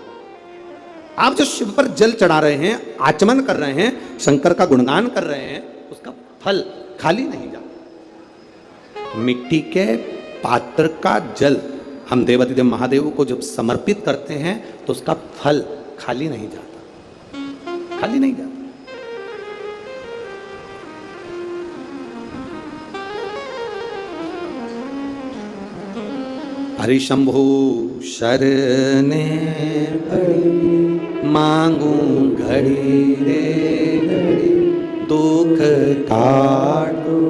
आप जो शिव पर जल चढ़ा रहे हैं, आचमन कर रहे हैं, शंकर का गुणगान कर रहे हैं, उसका फल खाली नहीं जाता। मिट्टी के पात्र का जल हम देवादिदेव महादेव को जब समर्पित करते हैं तो उसका फल खाली नहीं जाता, खाली नहीं जाता। हरि शंभु शरणे पड़ी, मांगू घड़ी रे घड़ी, दुख काटो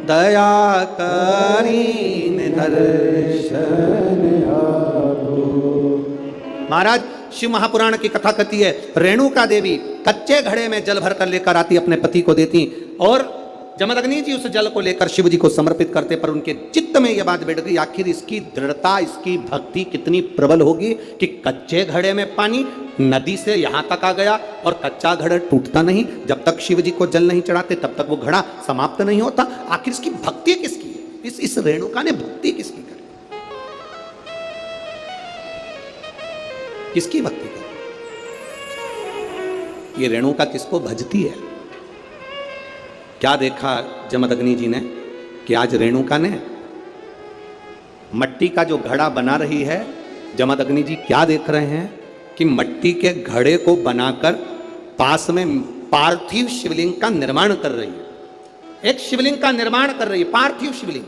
दया करीन दर्शन आगो। महाराज, शिव महापुराण की कथा कहती है रेणुका देवी कच्चे घड़े में जल भर कर लेकर आती, अपने पति को देती और जमदग्नि जी उस जल को लेकर शिव जी को समर्पित करते। पर उनके चित्त में यह बात बैठ गई, आखिर इसकी दृढ़ता, इसकी भक्ति कितनी प्रबल होगी कि कच्चे घड़े में पानी नदी से यहां तक आ गया और कच्चा घड़ा टूटता नहीं। जब तक शिव जी को जल नहीं चढ़ाते तब तक वो घड़ा समाप्त नहीं होता। आखिर इसकी भक्ति किसकी है? इस रेणुका ने भक्ति किसकी करी? किसकी भक्ति करी? ये रेणुका किसको भजती है? क्या देखा जमदग्नि जी ने कि आज रेणुका ने मट्टी का जो घड़ा बना रही है, जमदग्नि जी क्या देख रहे हैं कि मट्टी के घड़े को बनाकर पास में पार्थिव शिवलिंग का निर्माण कर रही है। एक शिवलिंग का निर्माण कर रही है, पार्थिव शिवलिंग।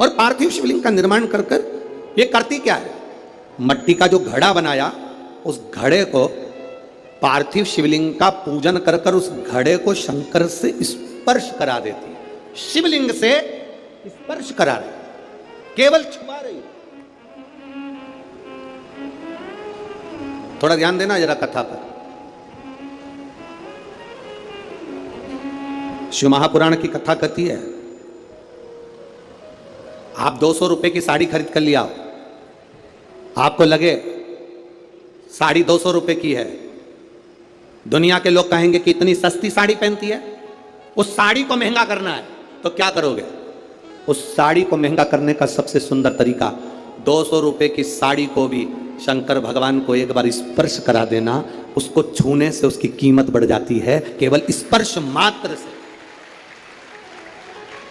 और पार्थिव शिवलिंग का निर्माण कर कर ये करती क्या है? मट्टी का जो घड़ा बनाया, उस घड़े को पार्थिव शिवलिंग का पूजन कर कर उस घड़े को शंकर से स्पर्श करा देती है। शिवलिंग से स्पर्श करा रही, केवल छुआ रही। थोड़ा ध्यान देना जरा कथा पर। शिव महापुराण की कथा कहती है आप 200 रुपए की साड़ी खरीद कर लिया, आपको लगे साड़ी 200 रुपए की है, दुनिया के लोग कहेंगे कि इतनी सस्ती साड़ी पहनती है, उस साड़ी को महंगा करना है, तो क्या करोगे? उस साड़ी को महंगा करने का सबसे सुंदर तरीका 200 रुपए की साड़ी को भी शंकर भगवान को एक बार स्पर्श करा देना, उसको छूने से उसकी कीमत बढ़ जाती है, केवल स्पर्श मात्र से।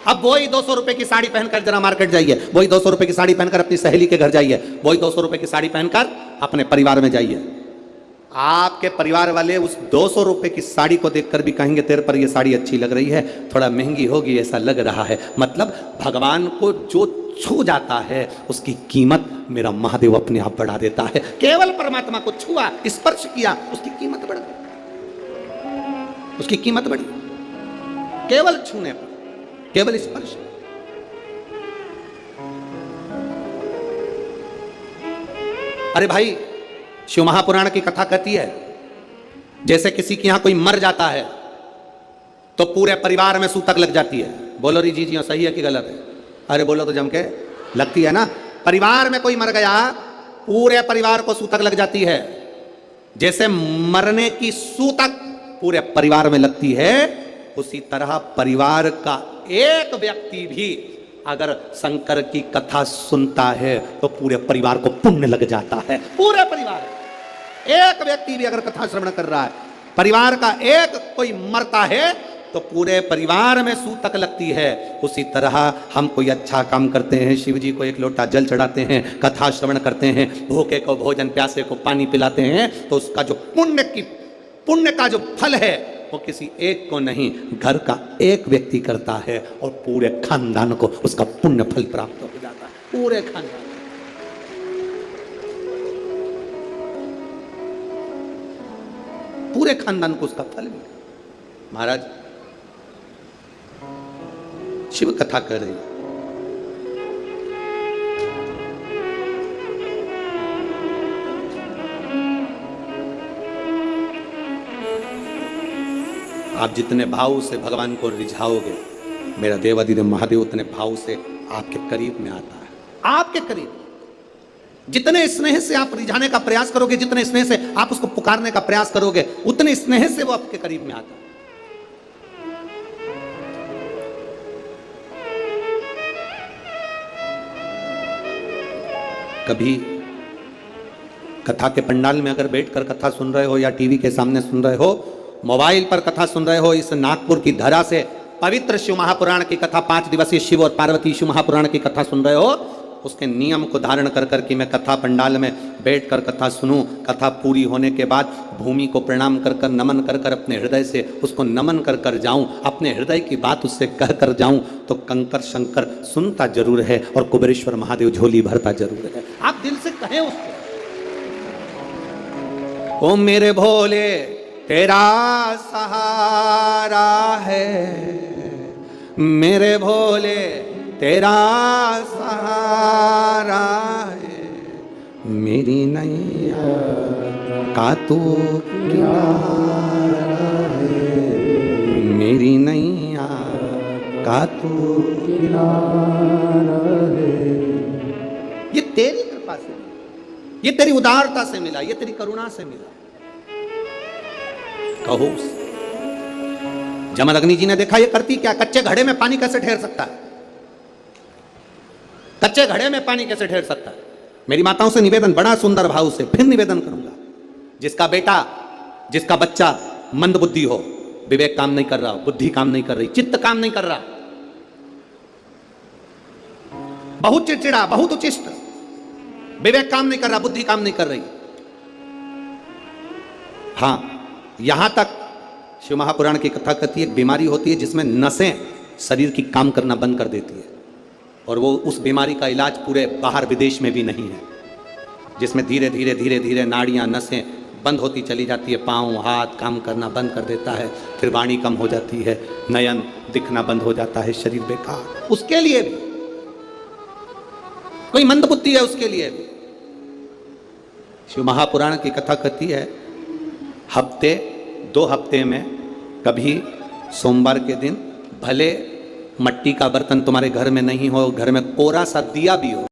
अब वही 200 रुपए की साड़ी पहनकर जरा मार्केट जाइए, वही 200 रुपए की साड़ी पहनकर अपनी सहेली के घर जाइए, वही 200 रुपए की साड़ी पहनकर अपने परिवार में जाइए। आपके परिवार वाले उस 200 रुपए की साड़ी को देखकर भी कहेंगे तेरे पर ये साड़ी अच्छी लग रही है, थोड़ा महंगी होगी ऐसा लग रहा है। मतलब भगवान को जो छू जाता है उसकी कीमत मेरा महादेव अपने आप बढ़ा देता है। केवल परमात्मा को छुआ, स्पर्श किया, उसकी कीमत बढ़ गई, उसकी कीमत बढ़ी। केवल छूने पर, केवल स्पर्श। अरे भाई, शिव महापुराण की कथा कहती है जैसे किसी के यहां कोई मर जाता है तो पूरे परिवार में सूतक लग जाती है। बोलो री जी जी सही है कि गलत है? अरे बोलो तो जम के। लगती है ना? परिवार में कोई मर गया पूरे परिवार को सूतक लग जाती है। जैसे मरने की सूतक पूरे परिवार में लगती है, उसी तरह परिवार का एक व्यक्ति भी अगर शंकर की कथा सुनता है तो पूरे परिवार को पुण्य लग जाता है। पूरे परिवार, एक व्यक्ति भी अगर कथा श्रवण कर रहा है, परिवार का एक कोई मरता है तो पूरे परिवार में सूतक लगती है। उसी तरह हम कोई अच्छा काम करते हैं, शिव जी को एक लोटा जल चढ़ाते हैं, कथा श्रवण करते हैं, भूखे को भोजन, प्यासे को पानी पिलाते हैं, तो उसका जो पुण्य का जो फल है वो किसी एक को नहीं, घर का एक व्यक्ति करता है और पूरे खानदान को उसका पुण्य फल प्राप्त हो जाता है। पूरे खानदान, पूरे खानदान को उसका फल मिले। महाराज शिव कथा कर रही, आप जितने भाव से भगवान को रिझाओगे, मेरा देवाधिदेव महादेव उतने भाव से आपके करीब में आता है। आपके करीब जितने स्नेह से आप रिझाने का प्रयास करोगे, जितने स्नेह से आप उसको पुकारने का प्रयास करोगे, उतने स्नेह से वो आपके करीब में आता है। कभी कथा के पंडाल में अगर बैठकर कथा सुन रहे हो या टीवी के सामने सुन रहे हो, मोबाइल पर कथा सुन रहे हो, इस नागपुर की धरा से पवित्र शिव महापुराण की कथा, 5 दिवसीय शिव और पार्वती शिव महापुराण की कथा सुन रहे हो, उसके नियम को धारण कर कर कि मैं कथा पंडाल में बैठकर कथा सुनूं, कथा पूरी होने के बाद भूमि को प्रणाम कर कर, नमन कर कर, अपने हृदय से उसको नमन कर कर जाऊं, अपने हृदय की बात उससे कह कर जाऊं, तो कंकर शंकर सुनता जरूर है और कुबेरेश्वर महादेव झोली भरता जरूर है। आप दिल से कहें उसको, ओ मेरे भोले तेरा सहारा है, मेरे भोले तेरा सहारा है, मेरी नैया का तू किनारा है, मेरी नैया का तू किनारा है। ये तेरी कृपा से, ये तेरी उदारता से मिला, ये तेरी करुणा से मिला। कहो जमदग्नि जी ने देखा ये करती क्या, कच्चे घड़े में पानी कैसे ठहर सकता है, कच्चे घड़े में पानी कैसे ठहर सकता है। मेरी माताओं से निवेदन, बड़ा सुंदर भाव से फिर निवेदन करूंगा, जिसका बेटा, जिसका बच्चा मंद बुद्धि हो, विवेक काम नहीं कर रहा, बुद्धि काम नहीं कर रही, चित्त काम नहीं कर रहा, बहुत चिड़चिड़ा, बहुत उचिष्ट, विवेक काम नहीं कर रहा, बुद्धि काम नहीं कर रही, हां यहां तक शिव महापुराण की कथा कहती है, एक बीमारी होती है जिसमें नसें शरीर की काम करना बंद कर देती है, और वो उस बीमारी का इलाज पूरे बाहर विदेश में भी नहीं है, जिसमें धीरे धीरे धीरे धीरे नाड़ियां, नसें बंद होती चली जाती है, पांव हाथ काम करना बंद कर देता है, फिर वाणी कम हो जाती है, नयन दिखना बंद हो जाता है, शरीर बेकार। उसके लिए भी कोई मंदबुद्धि है, उसके लिए भी शिव महापुराण की कथा कहती है, हफ्ते 2 हफ्ते में कभी सोमवार के दिन, भले मट्टी का बर्तन तुम्हारे घर में नहीं हो, घर में कोरा सा दिया भी हो,